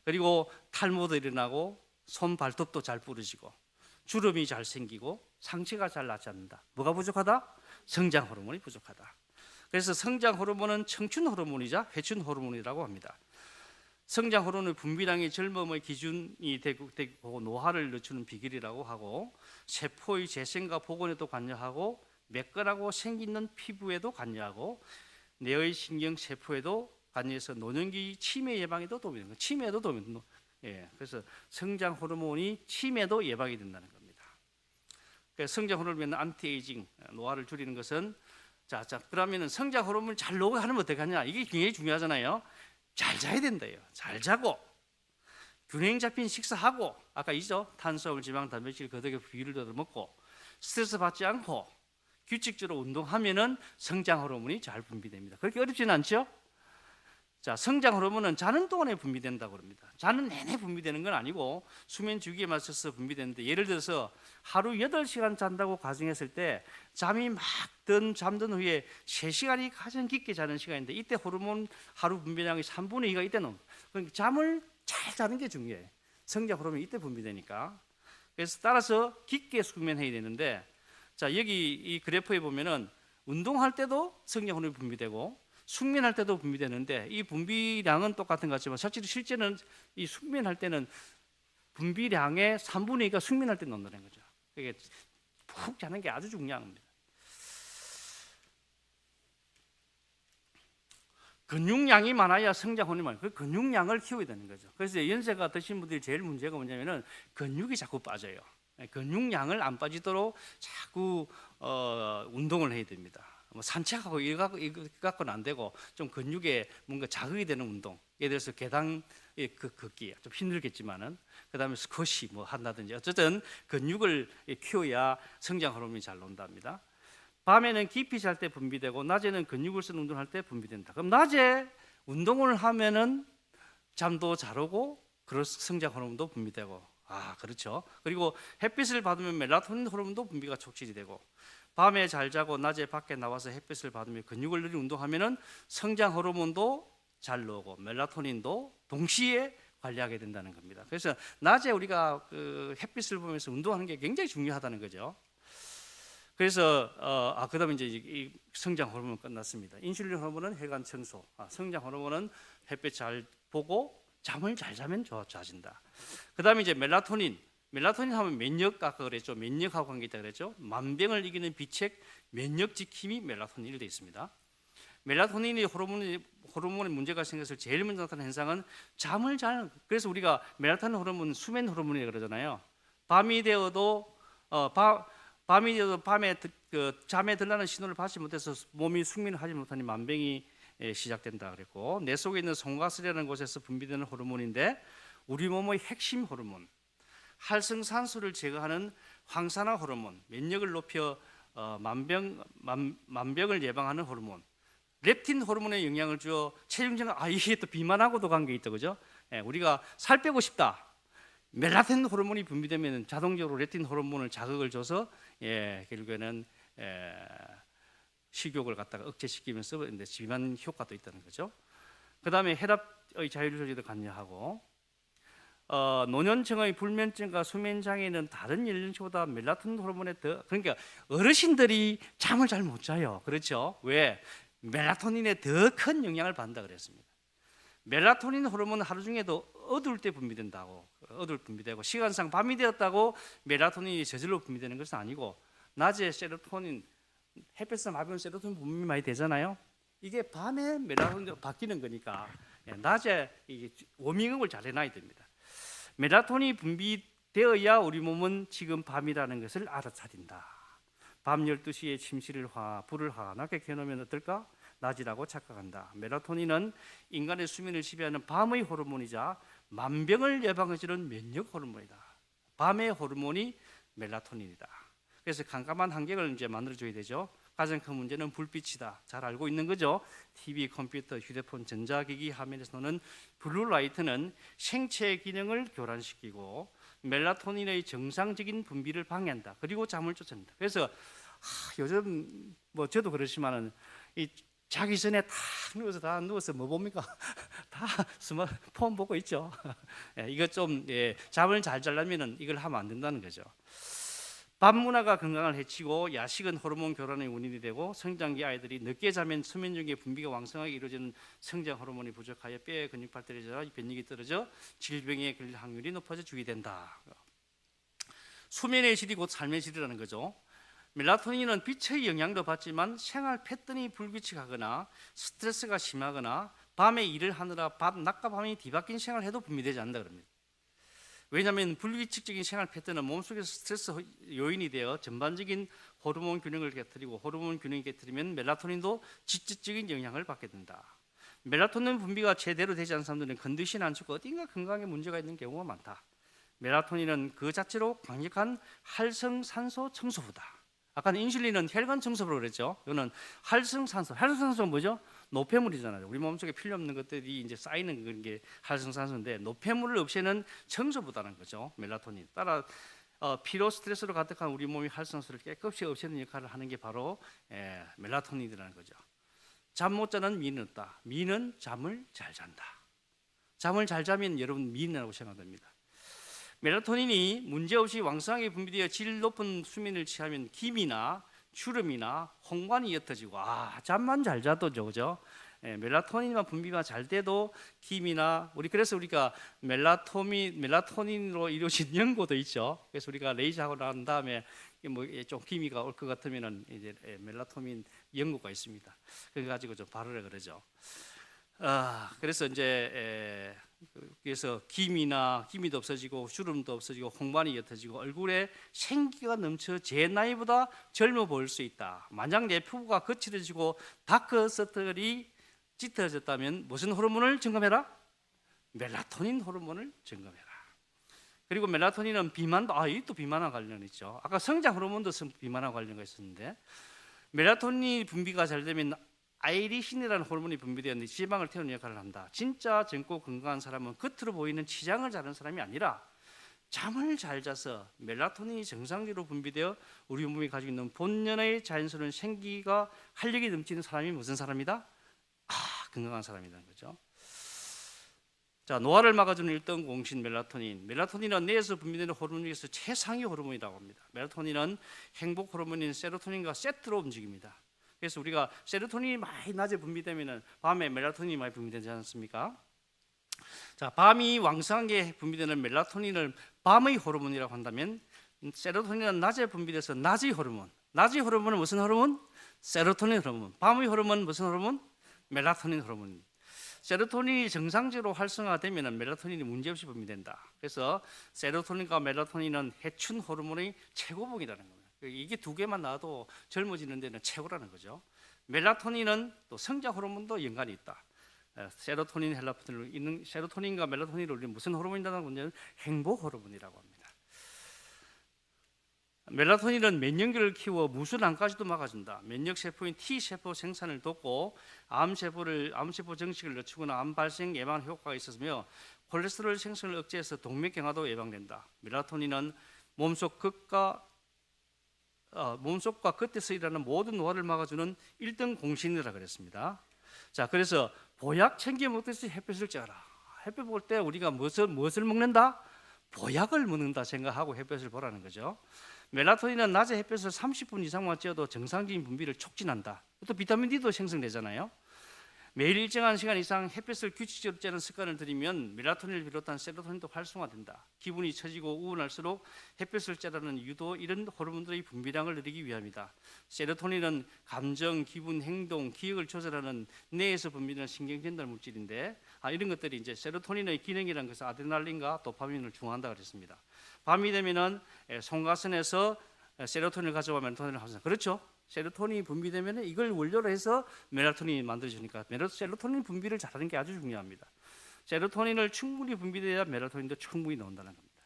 그리고 탈모도 일어나고 손 발톱도 잘 부러지고 주름이 잘 생기고 상체가 잘 낫지 않는다. 뭐가 부족하다? 성장 호르몬이 부족하다. 그래서 성장 호르몬은 청춘 호르몬이자 회춘 호르몬이라고 합니다. 성장 호르몬의 분비량이 젊음의 기준이 되고 노화를 늦추는 비결이라고 하고, 세포의 재생과 복원에도 관여하고, 매끈하고 생기는 피부에도 관여하고, 뇌의 신경 세포에도 관여해서 노년기 치매 예방에도 도움이 됩니다. 치매에도 도움이 됩니다. 그래서 성장 호르몬이 치매도 예방이 된다는 겁니다. 그래서 성장 호르몬은 안티에이징, 노화를 줄이는 것은 자 그러면은 성장 호르몬을 잘 녹아하면 어떻게 하냐? 이게 굉장히 중요하잖아요. 잘 자야 된대요. 잘 자고 균형 잡힌 식사하고, 아까 있죠? 탄수화물, 지방, 단백질, 거덕의 비율을 더 먹고 스트레스 받지 않고 규칙적으로 운동하면은 성장 호르몬이 잘 분비됩니다. 그렇게 어렵지는 않죠? 자, 성장 호르몬은 자는 동안에 분비된다고 합니다. 자는 내내 분비되는 건 아니고 수면 주기에 맞춰서 분비되는데, 예를 들어서 하루 8시간 잔다고 가정했을 때 잠이 막 잠든 후에 3시간이 가장 깊게 자는 시간인데, 이때 호르몬 하루 분비량이 3분의 2가 이때는, 그러니까 잠을 잘 자는 게 중요해요. 성장 호르몬이 이때 분비되니까. 그래서 따라서 깊게 숙면해야 되는데, 자 여기 이 그래프에 보면은 운동할 때도 성장 호르몬이 분비되고 숙면할 때도 분비되는데, 이 분비량은 똑같은 것 같지만 실제는 이 숙면할 때는 분비량의 3분의 2가 숙면할 때 넣는다는 거죠. 그게 푹 자는 게 아주 중요한 겁니다. 근육량이 많아야 성장 호르몬이 많아요. 그 근육량을 키워야 되는 거죠. 그래서 연세가 드신 분들이 제일 문제가 뭐냐면은 근육이 자꾸 빠져요. 근육량을 안 빠지도록 자꾸 운동을 해야 됩니다. 뭐 산책하고 이거 갖고는 안 되고, 좀 근육에 뭔가 자극이 되는 운동, 예를 들어서 계단 걷기 좀 힘들겠지만은, 그다음에 스쿼시 뭐 한다든지, 어쨌든 근육을 키워야 성장 호르몬이 잘 나온답니다. 밤에는 깊이 잘 때 분비되고 낮에는 근육을 쓰는 운동을 할 때 분비된다. 그럼 낮에 운동을 하면은 잠도 잘 오고 성장 호르몬도 분비되고, 그렇죠. 그리고 햇빛을 받으면 멜라토닌 호르몬도 분비가 촉진이 되고, 밤에 잘 자고 낮에 밖에 나와서 햇빛을 받으며 근육을 늘리는 운동하면은 성장 호르몬도 잘 나오고 멜라토닌도 동시에 관리하게 된다는 겁니다. 그래서 낮에 우리가 그 햇빛을 보면서 운동하는 게 굉장히 중요하다는 거죠. 그래서 그다음에 이제 이 성장 호르몬 끝났습니다. 인슐린 호르몬은 혈관 청소, 성장 호르몬은 햇볕 잘 보고 잠을 잘 자면 좋아진다. 그다음에 이제 멜라토닌 하면 면역 아까 그랬죠. 면역하고 관계 있다 그랬죠. 만병을 이기는 비책 면역 지킴이 멜라토닌이 되어 있습니다. 멜라토닌이 호르몬에 문제가 생겼을 제일 먼저 나타나는 현상은 잠을 잘. 그래서 우리가 멜라토닌 호르몬 수면 호르몬이라고 그러잖아요. 밤이 되어도 밤에 잠에 들라는 신호를 받지 못해서 몸이 숙면을 하지 못하니 만병이 시작된다 그랬고, 뇌 속에 있는 송가슬이라는 곳에서 분비되는 호르몬인데 우리 몸의 핵심 호르몬, 활성산소를 제거하는 황산화 호르몬, 면역을 높여 만병을 예방하는 호르몬, 렙틴 호르몬에 영향을 주어 체중 증가. 이게 또 비만하고도 관계 있다, 그죠? 우리가 살 빼고 싶다. 멜라토닌 호르몬이 분비되면 자동적으로 렙틴 호르몬을 자극을 줘서 결국에는 식욕을 갖다가 억제시키면서 비만 효과도 있다는 거죠. 그 다음에 혈압의 자율 조절도 관여하고, 노년층의 불면증과 수면 장애는 다른 연령층보다 멜라토닌 호르몬에 더, 그러니까 어르신들이 잠을 잘 못 자요. 그렇죠? 왜? 멜라토닌에 더 큰 영향을 받는다 그랬습니다. 멜라토닌 호르몬은 하루 중에도 어두울 때 분비된다고, 어두울 분비되고, 시간상 밤이 되었다고 멜라토닌이 저절로 분비되는 것은 아니고, 낮에 세로토닌, 햇볕에 마비면 세로토닌 분비 많이 되잖아요. 이게 밤에 멜라토닌으로 바뀌는 거니까 낮에 이게 워밍업을 잘 해놔야 됩니다. 멜라토닌이 분비되어야 우리 몸은 지금 밤이라는 것을 알아차린다. 밤 12시에 침실을 불을 환하게 켜놓으면 어떨까? 낮이라고 착각한다. 멜라토닌은 인간의 수면을 지배하는 밤의 호르몬이자 만병을 예방해주는 면역 호르몬이다. 밤의 호르몬이 멜라토닌이다. 그래서 깜깜한 환경을 이제 만들어줘야 되죠. 가장 큰 문제는 불빛이다. 잘 알고 있는 거죠. TV, 컴퓨터, 휴대폰, 전자기기 화면에서 나오는 블루라이트는 생체 기능을 교란시키고 멜라토닌의 정상적인 분비를 방해한다. 그리고 잠을 쫓아낸다. 그래서 요즘 저도 그렇지만은 자기 전에 다 누워서 뭐 봅니까? 다 스마트폰 보고 있죠. 이거 좀 잠을 잘 자려면은 이걸 하면 안 된다는 거죠. 밤 문화가 건강을 해치고 야식은 호르몬 교란의 원인이 되고, 성장기 아이들이 늦게 자면 수면 중에 분비가 왕성하게 이루어지는 성장 호르몬이 부족하여 뼈의 근육 발달이 잘 변력이 떨어져 질병에 걸릴 확률이 높아져 주게 된다. 수면의 질이 곧 삶의 질이라는 거죠. 멜라토닌은 빛의 영향도 받지만 생활 패턴이 불규칙하거나 스트레스가 심하거나 밤에 일을 하느라 낮과 밤이 뒤바뀐 생활을 해도 분비되지 않는다 그럽니다. 왜냐하면 불규칙적인 생활 패턴은 몸속에서 스트레스 요인이 되어 전반적인 호르몬 균형을 깨뜨리고, 호르몬 균형이 깨뜨리면 멜라토닌도 직접적인 영향을 받게 된다. 멜라토닌 분비가 제대로 되지 않은 사람들은 컨디션이 안 좋고 어딘가 건강에 문제가 있는 경우가 많다. 멜라토닌은 그 자체로 강력한 활성산소 청소부다. 아까는 인슐린은 혈관 청소부라고 그랬죠. 이거는 활성산소는 뭐죠? 노폐물이잖아요. 우리 몸속에 필요 없는 것들이 이제 쌓이는 그런 게 활성산소인데, 노폐물을 없애는 청소부다는 거죠. 멜라토닌. 따라 피로 스트레스로 가득한 우리 몸의 활성산소를 깨끗이 없애는 역할을 하는 게 바로 멜라토닌이라는 거죠. 잠 못 자는 미는 없다. 미는 잠을 잘 잔다. 잠을 잘 자면 여러분 미인이라고 생각됩니다. 멜라토닌이 문제없이 왕성하게 분비되어 질 높은 수면을 취하면 기미나 주름이나 홍반이 옅어지고, 잠만 잘 자도 그죠? 멜라토닌만 분비가 잘 돼도 기미나, 그래서 우리가 멜라토닌으로 이루어진 연고도 있죠. 그래서 우리가 레이저하고 난 다음에 좀 기미가 올 것 같으면은 이제 멜라토닌 연고가 있습니다. 그래 가지고 좀 바르라 그러죠. 그래서 이제 그래서 기미도 없어지고 주름도 없어지고 홍반이 옅어지고 얼굴에 생기가 넘쳐 제 나이보다 젊어 보일 수 있다. 만약 내 피부가 거칠어지고 다크서클이 짙어졌다면 무슨 호르몬을 점검해라? 멜라토닌 호르몬을 점검해라. 그리고 멜라토닌은 비만도, 이것도 비만과 관련 있죠. 아까 성장 호르몬도 비만과 관련가 있었는데, 멜라토닌 분비가 잘 되면 아이리신이라는 호르몬이 분비되었는데 지방을 태우는 역할을 한다. 진짜 젊고 건강한 사람은 겉으로 보이는 치장을 자는 사람이 아니라 잠을 잘 자서 멜라토닌이 정상적으로 분비되어 우리 몸이 가지고 있는 본연의 자연스러운 생기가 활력이 넘치는 사람이 무슨 사람이다? 건강한 사람이라는 거죠. 자, 노화를 막아주는 일등 공신 멜라토닌. 멜라토닌은 뇌에서 분비되는 호르몬 중에서 최상위 호르몬이라고 합니다. 멜라토닌은 행복 호르몬인 세로토닌과 세트로 움직입니다. 그래서 우리가 세로토닌이 많이 낮에 분비되면 밤에 멜라토닌이 많이 분비되지 않습니까? 자, 밤이 왕성하게 분비되는 멜라토닌을 밤의 호르몬이라고 한다면 세로토닌은 낮에 분비돼서 낮의 호르몬. 낮의 호르몬은 무슨 호르몬? 세로토닌 호르몬. 밤의 호르몬은 무슨 호르몬? 멜라토닌 호르몬입니다. 세로토닌이 정상적으로 활성화되면 멜라토닌이 문제없이 분비된다. 그래서 세로토닌과 멜라토닌은 해춘 호르몬의 최고봉이라는 겁니다. 이게 두 개만 나와도 젊어지는 데는 최고라는 거죠. 멜라토닌은 또 성장 호르몬도 연관이 있다. 세로토닌, 헬라토닌을 있는 세로토닌과 멜라토닌을 우리는 무슨 호르몬이라는 건지 행복 호르몬이라고 합니다. 멜라토닌은 면역력을 키워 무순암까지도 막아준다. 면역 세포인 T 세포 생산을 돕고 암 세포 정식을 늦추거나 암 발생 예방 효과가 있으며 콜레스테롤 생성을 억제해서 동맥경화도 예방된다. 멜라토닌은 몸속과 겉에서 일어나는 모든 노화를 막아주는 1등 공신이라 그랬습니다. 자, 그래서 보약 챙겨 먹듯이 햇볕을 쬐라. 햇볕 볼 때 우리가 무엇을 먹는다? 보약을 먹는다 생각하고 햇볕을 보라는 거죠. 멜라토닌은 낮에 햇볕을 30분 이상만 쬐도 정상적인 분비를 촉진한다. 또 비타민 D도 생성되잖아요. 매일 일정한 시간 이상 햇볕을 규칙적으로 쬐는 습관을 들이면 멜라토닌을 비롯한 세로토닌도 활성화된다. 기분이 처지고 우울할수록 햇볕을 쬐라는 유도 이런 호르몬들의 분비량을 늘리기 위함이다. 세로토닌은 감정, 기분, 행동, 기억을 조절하는 뇌에서 분비되는 신경 전달 물질인데 이런 것들이 이제 세로토닌의 기능이라는 것은 아드레날린과 도파민을 중화한다 그랬습니다. 밤이 되면은 송가선에서 세로토닌을 가져와 멜라토닌을 합니다. 그렇죠? 세로토닌이 분비되면 이걸 원료로 해서 멜라토닌이 만들어지니까 세로토닌 분비를 잘하는 게 아주 중요합니다. 세로토닌을 충분히 분비돼야 멜라토닌도 충분히 나온다는 겁니다.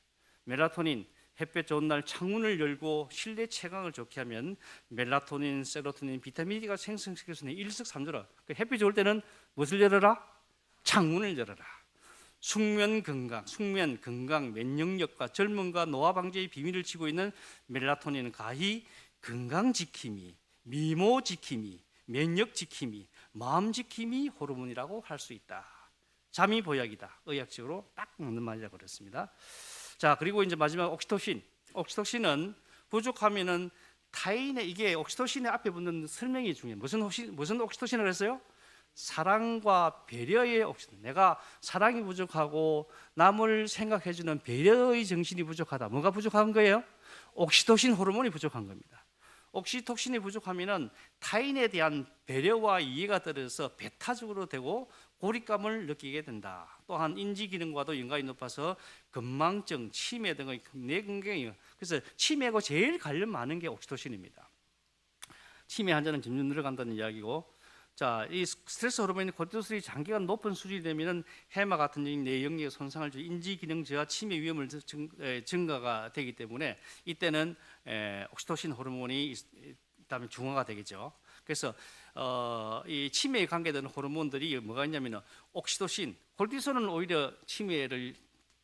멜라토닌, 햇볕 좋은 날 창문을 열고 실내 채광을 좋게 하면 멜라토닌, 세로토닌, 비타민 D가 생성시킬 수 있는 일석삼조라. 햇빛 좋을 때는 무엇을 열어라? 창문을 열어라. 숙면 건강, 면역력과 젊음과 노화 방지의 비밀을 지고 있는 멜라토닌은 가히 건강 지킴이, 미모 지킴이, 면역 지킴이, 마음 지킴이 호르몬이라고 할 수 있다. 잠이 보약이다. 의학적으로 딱 맞는 말이라고 그랬습니다. 자, 그리고 이제 마지막 옥시토신. 옥시토신은 부족하면은 타인의 이게 옥시토신의 앞에 붙는 설명이 중요해요. 무슨 옥시토신을 했어요? 사랑과 배려의 옥시토신. 내가 사랑이 부족하고 남을 생각해주는 배려의 정신이 부족하다. 뭐가 부족한 거예요? 옥시토신 호르몬이 부족한 겁니다. 옥시토신이 부족하면은 타인에 대한 배려와 이해가 떨어져서 배타적으로 되고 고립감을 느끼게 된다. 또한 인지 기능과도 연관이 높아서 건망증, 치매 등의 뇌 건강이 그래서 치매하고 제일 관련 많은 게 옥시토신입니다. 치매 환자는 점점 늘어간다는 이야기고, 자, 이 스트레스 호르몬인 코르티솔이 장기간 높은 수준이 되면은 해마 같은 뇌 영역에 손상을 주 인지 기능 저하, 치매 위험을 증가가 되기 때문에 이때는 옥시토신 호르몬이 그다음에 중화가 되겠죠. 그래서 이 치매에 관계되는 호르몬들이 뭐가 있냐면은 옥시토신, 코르티솔은 오히려 치매를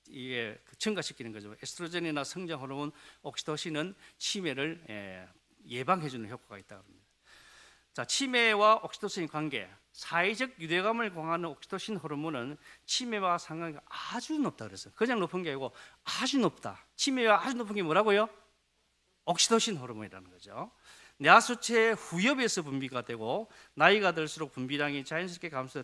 이게 증가시키는 거죠. 에스트로겐이나 성장 호르몬, 옥시토신은 치매를 예방해주는 효과가 있다고 합니다. 자, 치매와 옥시토신의 관계. 사회적 유대감을 강화하는 옥시토신 호르몬은 치매와 상관관계가 아주 높다 그랬어요. 그냥 높은 게 아니고 아주 높다. 치매와 아주 높은 게 뭐라고요? 옥시토신 호르몬이라는 거죠. 뇌하수체 후엽에서 분비가 되고 나이가 들수록 분비량이 자연스럽게 감소해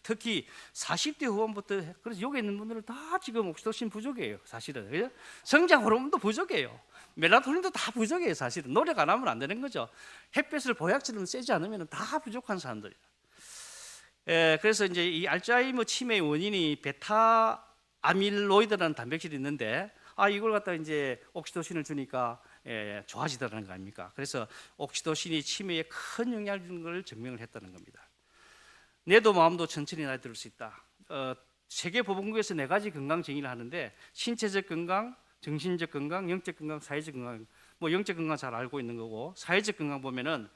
특히 40대 후반부터. 그래서 여기 있는 분들은 다 지금 옥시토신 부족이에요. 사실은. 그죠? 성장 호르몬도 부족해요. 멜라토닌도 다 부족해요. 사실은 노력 안 하면 안 되는 거죠. 햇볕을 보약처럼 쐬지 않으면 다 부족한 사람들이에요. 그래서 이제 이 알츠하이머 치매의 원인이 베타 아밀로이드라는 단백질이 있는데 이걸 갖다 이제 옥시토신을 주니까 좋아지더라는 거 아닙니까? 그래서 옥시토신이 치매에 큰 영향을 주는 걸 증명을 했다는 겁니다. 뇌도 마음도 천천히 나이 들을 수 있다. 세계보건국에서 4가지 건강 정의를 하는데 신체적 건강, 정신적 건강, 영적 건강, 사회적 건강. 뭐 영적 건강 잘 알고 있는 거고, 사회적 건강 보면은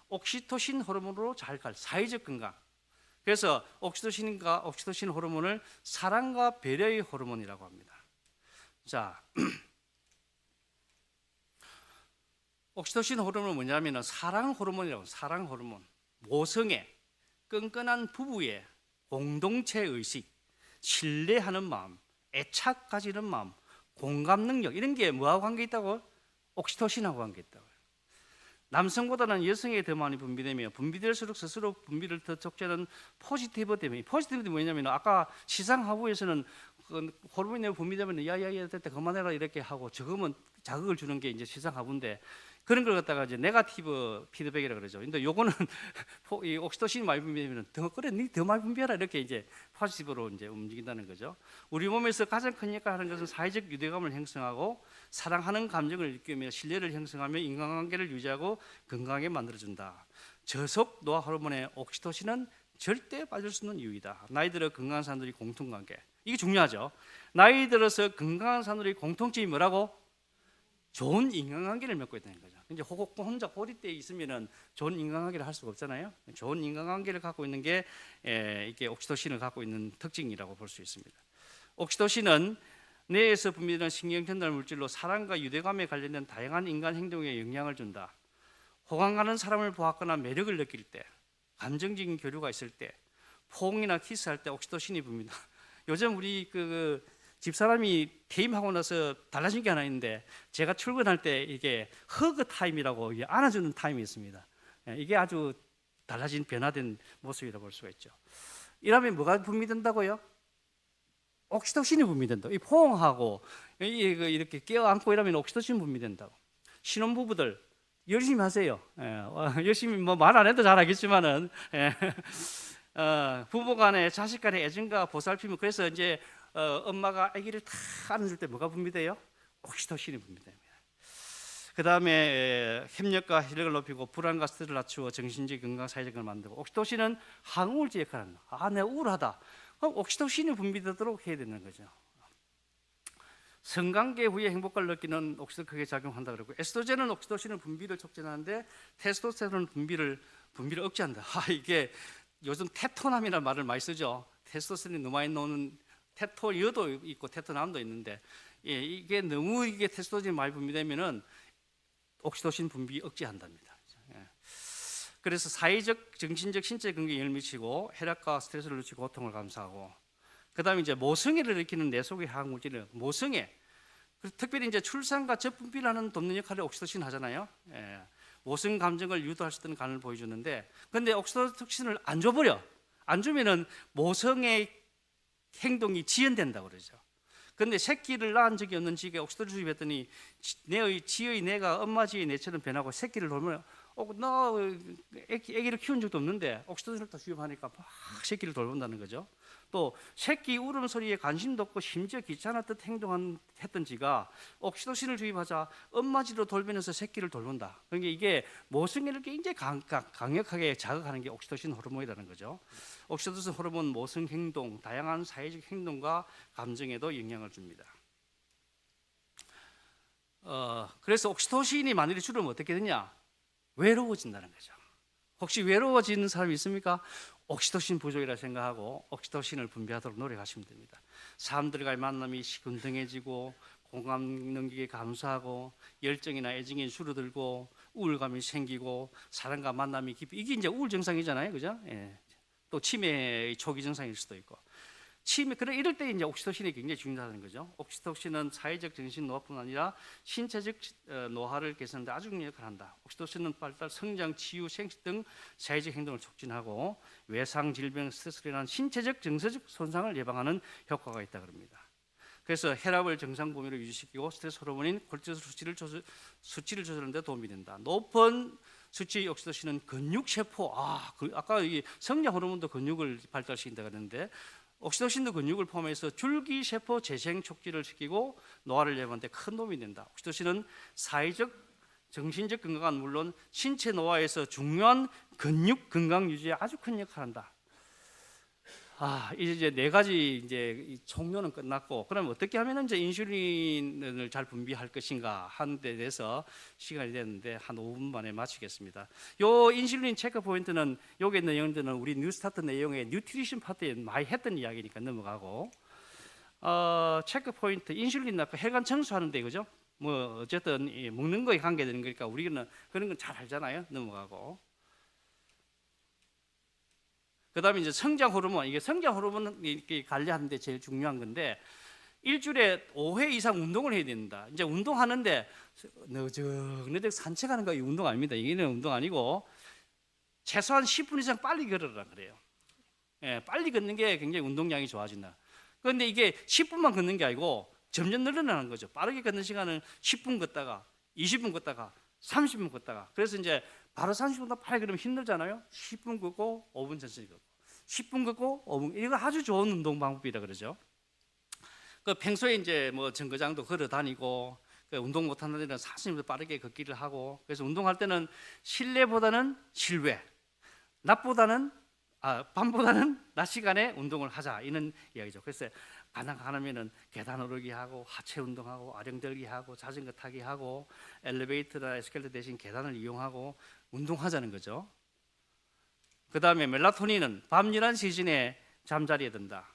옥시토신 호르몬으로 잘 갈 사회적 건강. 그래서 옥시토신 호르몬을 사랑과 배려의 호르몬이라고 합니다. 자, 옥시토신 호르몬은 뭐냐면은 사랑 호르몬이라고. 사랑 호르몬. 모성애, 끈끈한 부부의 공동체 의식, 신뢰하는 마음, 애착 가지는 마음, 공감 능력 이런 게 뭐하고 관계 있다고? 옥시토신하고 관계 있다고. 남성보다는 여성에 더 많이 분비되며 분비될수록 스스로 분비를 더 촉진하는 포지티브 때문에. 포지티브가 뭐냐면 아까 시상 하부에서는 그 호르몬이 분비되면 야야야 될 때 그만해라 이렇게 하고 적으면 자극을 주는 게 이제 시상 하부인데 그런 걸 갖다가 이제 네거티브 피드백이라 그러죠. 근데 요거는 이 옥시토신이 많이 분비되면 더 그래 니 더 많이 분비해라 이렇게 이제 포지티브로 이제 움직인다는 거죠. 우리 몸에서 가장 큰 역할을 하는 것은 사회적 유대감을 형성하고 사랑하는 감정을 느끼며 신뢰를 형성하며 인간관계를 유지하고 건강하게 만들어준다. 저속 노화 호르몬의 옥시토신은 절대 빠질 수 없는 이유이다. 나이 들어 건강한 사람들이 공통관계. 이게 중요하죠. 나이 들어서 건강한 사람들이 공통점이 뭐라고? 좋은 인간관계를 맺고 있다는 거죠. 이제 혼자 고립되어 있으면은 좋은 인간관계를 할 수가 없잖아요. 좋은 인간관계를 갖고 있는 게 이게 옥시토신을 갖고 있는 특징이라고 볼 수 있습니다. 옥시토신은 뇌에서 분비되는 신경 전달 물질로 사랑과 유대감에 관련된 다양한 인간 행동에 영향을 준다. 호감 가는 사람을 보았거나 매력을 느낄 때, 감정적인 교류가 있을 때, 포옹이나 키스할 때 옥시토신이 분비다. 요즘 우리 집사람이 퇴임하고 나서 달라진 게 하나 있는데 제가 출근할 때 이게 허그 타임이라고 안아주는 타임이 있습니다. 이게 아주 달라진 변화된 모습이라고 볼 수가 있죠. 이러면 뭐가 분비된다고요? 옥시토신이 분비된다. 이 포옹하고 이렇게 껴안고 이러면 옥시토신 분비된다고. 신혼부부들 열심히 하세요. 열심히 뭐 말 안 해도 잘 알겠지만은 부부간에 자식간의 애정과 보살핌. 그래서 이제 엄마가 아기를 탁 안아줄 때 뭐가 분비돼요? 옥시토신이 분비됩니다. 그 다음에 협력과 활력을 높이고 불안과 스트레스를 낮추어 정신적 건강 사회적을 만들고 옥시토신은 항우울제 역할을 합니다. 내가 우울하다. 그럼 옥시토신이 분비되도록 해야 되는 거죠. 성관계 후에 행복감을 느끼는 옥시토신이 크게 작용한다 그러고 에스트로겐은 옥시토신은 분비를 촉진하는데 테스토스테론은 분비를 억제한다. 이게 요즘 테토남이라는 말을 많이 쓰죠. 테스토스테론이 너무 많이 나오는 테토여도 있고 테토남도 있는데 이게 너무 테스토스테론이 많이 분비되면은 옥시토신 분비 억제한답니다. 그래서 사회적, 정신적, 신체 건강에 영향을 미치고 혈압과 스트레스를 늦추고 고통을 감소하고 그다음에 이제 모성애를 일으키는 내 속의 화학물질은 모성애. 특별히 이제 출산과 접분비라는 돕는 역할을 옥시토신 하잖아요. 모성 감정을 유도할 수 있는 간을 보여주는데, 근데 옥시토신을 안 줘버려. 안 주면은 모성의 행동이 지연된다고 그러죠. 근데 새끼를 낳은 적이 없는 지가 옥시토신을 주입했더니 지의 뇌가 엄마 지의 뇌처럼 변하고 새끼를 돌면 나 애기를 키운 적도 없는데 옥시토신을 다 주입하니까 막 새끼를 돌본다는 거죠. 또 새끼 울음소리에 관심도 없고 심지어 귀찮았듯 했던 지가 옥시토신을 주입하자 엄마지로 돌변해서 새끼를 돌본다. 그러니까 이게 모성애를 굉장히 강력하게 자극하는 게 옥시토신 호르몬이라는 거죠. 옥시토신 호르몬 모성 행동, 다양한 사회적 행동과 감정에도 영향을 줍니다. 그래서 옥시토신이 만일에 줄으면 어떻게 되냐? 외로워진다는 거죠. 혹시 외로워지는 사람이 있습니까? 옥시토신 부족이라 생각하고 옥시토신을 분비하도록 노력하시면 됩니다. 사람들과의 만남이 시큰둥해지고 공감 능력이 감소하고 열정이나 애정이 줄어들고 우울감이 생기고 사람과 만남이 깊이 이게 이제 우울 증상이잖아요, 그죠? 또 치매의 초기 증상일 수도 있고 그래 이럴 때 이제 옥시토신이 굉장히 중요하다는 거죠. 옥시토신은 사회적 정신 노화뿐 아니라 신체적 노화를 개선하는 데 아주 중요한 역할을 한다. 옥시토신은 발달, 성장, 치유, 생식 등 사회적 행동을 촉진하고 외상, 질병, 스트레스로 인한 신체적, 정서적 손상을 예방하는 효과가 있다 그럽니다. 그래서 혈압을 정상 범위로 유지시키고 스트레스 호르몬인 콜티솔 수치를 조절하는 데 도움이 된다. 높은 수치의 옥시토신은 근육 세포, 아까 이 성장 호르몬도 근육을 발달시킨다 그랬는데 옥시토신도 근육을 포함해서 줄기세포 재생 촉진을 시키고 노화를 예방하는 데 큰 도움이 된다. 옥시토신은 사회적, 정신적 건강은 물론 신체 노화에서 중요한 근육 건강 유지에 아주 큰 역할을 한다. 이제 네 가지 이제 총론은 끝났고, 그럼 어떻게 하면 이제 인슐린을 잘 분비할 것인가 하는 데 대해서 시간이 됐는데 한 5분 만에 마치겠습니다. 요 인슐린 체크 포인트는 여기 있는 내용들은 우리 뉴스타트 내용의 뉴트리션 파트에 많이 했던 이야기니까 넘어가고, 체크 포인트 인슐린 아까 혈관 청소하는데 그죠? 뭐 어쨌든 먹는 거에 관계되는 거니까 우리는 그런 건 잘 알잖아요. 넘어가고. 그다음에 이제 성장 호르몬, 이게 성장 호르몬은 이렇게 관리하는데 제일 중요한 건데 일주일에 5회 이상 운동을 해야 된다. 이제 운동하는데 너적너적 산책하는 거 운동 아닙니다. 이게는 운동 아니고 최소한 10분 이상 빨리 걸으라 그래요. 예, 빨리 걷는 게 굉장히 운동량이 좋아진다. 그런데 이게 10분만 걷는 게 아니고 점점 늘어나는 거죠. 빠르게 걷는 시간은 10분 걷다가 20분 걷다가 30분 걷다가, 그래서 이제 바로 30분 더 빨리 걸으면 힘들잖아요. 10분 걷고 5분 천천히 걷고 10분 걷고 5분, 이거 아주 좋은 운동 방법이라 그러죠. 그 평소에 이제 뭐 정거장도 걸어 다니고 그 운동 못 하는 데는 40분 빠르게 걷기를 하고, 그래서 운동할 때는 실내보다는 실외, 밤보다는 낮 시간에 운동을 하자, 이런 이야기죠. 그래서 가능하면은 계단 오르기 하고 하체 운동하고 아령들기 하고 자전거 타기 하고 엘리베이터나 에스컬레이터 대신 계단을 이용하고 운동하자는 거죠. 그 다음에 멜라토닌은 밤 11시 전에 잠자리에 든다.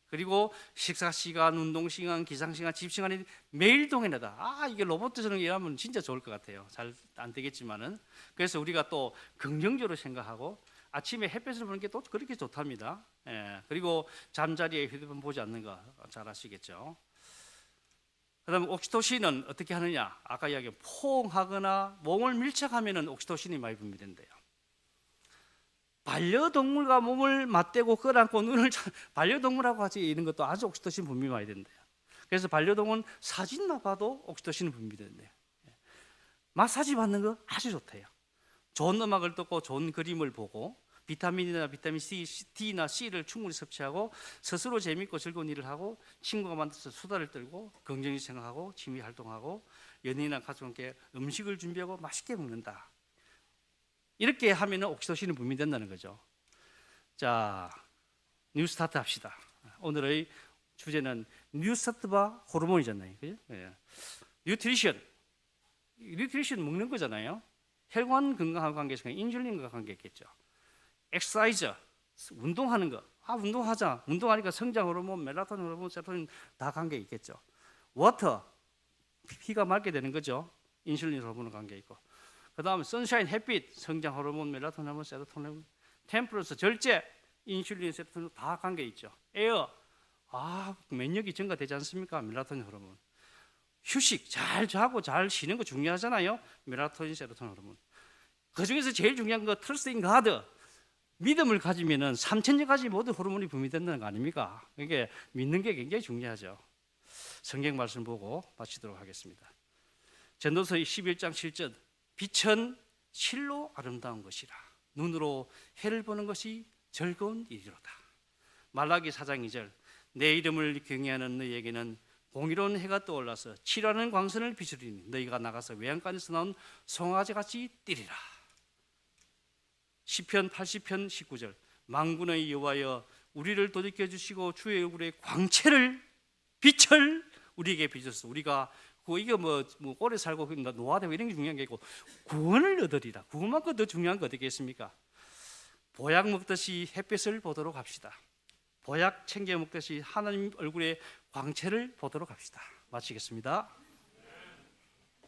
그리고 식사 시간, 운동 시간, 기상 시간, 집 시간이 매일 동일하다. 이게 로봇처럼 일하면 진짜 좋을 것 같아요. 잘 안 되겠지만은. 그래서 우리가 또 긍정적으로 생각하고 아침에 햇볕을 보는 게 또 그렇게 좋답니다. 예. 그리고 잠자리에 휴대폰 보지 않는 거 잘 아시겠죠. 그다음에 옥시토신은 어떻게 하느냐? 아까 이야기한 포옹하거나 몸을 밀착하면은 옥시토신이 많이 분비된대요. 반려동물과 몸을 맞대고 끌어안고 반려동물하고 같이 이런 것도 아주 옥시토신 분비 많이 된대요. 그래서 반려동물 사진만 봐도 옥시토신 분비된대요. 마사지 받는 거 아주 좋대요. 좋은 음악을 듣고 좋은 그림을 보고 비타민이나 비타민 C, D나 C를 충분히 섭취하고 스스로 재미있고 즐거운 일을 하고 친구가 만들어서 수다를 떨고 긍정적인 생각하고 취미 활동하고 연인이나 가족과 함께 음식을 준비하고 맛있게 먹는다. 이렇게 하면 옥시토신이 분비된다는 거죠. 자, 뉴스타트 합시다. 오늘의 주제는 뉴스타트와 호르몬이잖아요. 그죠? 예. 뉴트리션 먹는 거잖아요. 혈관 건강하고 관계있으니까 인슐린과 관계있겠죠. 엑서사이즈, 운동하는 거. 운동하자. 운동하니까 성장 호르몬, 멜라토닌 호르몬, 세로토닌 다 관계있겠죠. 워터, 피가 맑게 되는 거죠. 인슐린 호르몬과 관계있고. 그 다음에 선샤인, 햇빛, 성장 호르몬, 멜라토닌 호르몬, 세로토닌, 템퍼런스, 절제, 인슐린, 세로토닌 다 관계있죠. 에어, 면역이 증가되지 않습니까? 멜라토닌 호르몬. 휴식, 잘 자고 잘 쉬는 거 중요하잖아요. 멜라토닌, 세로토닌 호르몬. 그 중에서 제일 중요한 거 트러스트 인 가드. 믿음을 가지면은 3,000가지 모든 호르몬이 분비된다는 거 아닙니까? 이게 믿는 게 굉장히 중요하죠. 성경 말씀 보고 마치도록 하겠습니다. 전도서 11장 7절. 빛은 실로 아름다운 것이라. 눈으로 해를 보는 것이 즐거운 일이로다. 말라기 4장 2절. 내 이름을 경외하는 너희에게는 공의로운 해가 떠올라서 치라는 광선을 비추리니 너희가 나가서 외양간에서 나온 송아지같이 뛰리라. 시편 80편 19절. 만군의 여호와여 우리를 돌이켜 주시고 주의 얼굴의 빛을 우리에게 비춰서 우리가 이게 뭐 오래 살고 노화되고 이런 게 중요한 게 있고 구원을 얻으리라. 구원만큼 더 중요한 거 어디겠습니까? 보약 먹듯이 햇빛을 보도록 합시다. 보약 챙겨 먹듯이 하나님 얼굴의 광채를 보도록 합시다. 마치겠습니다.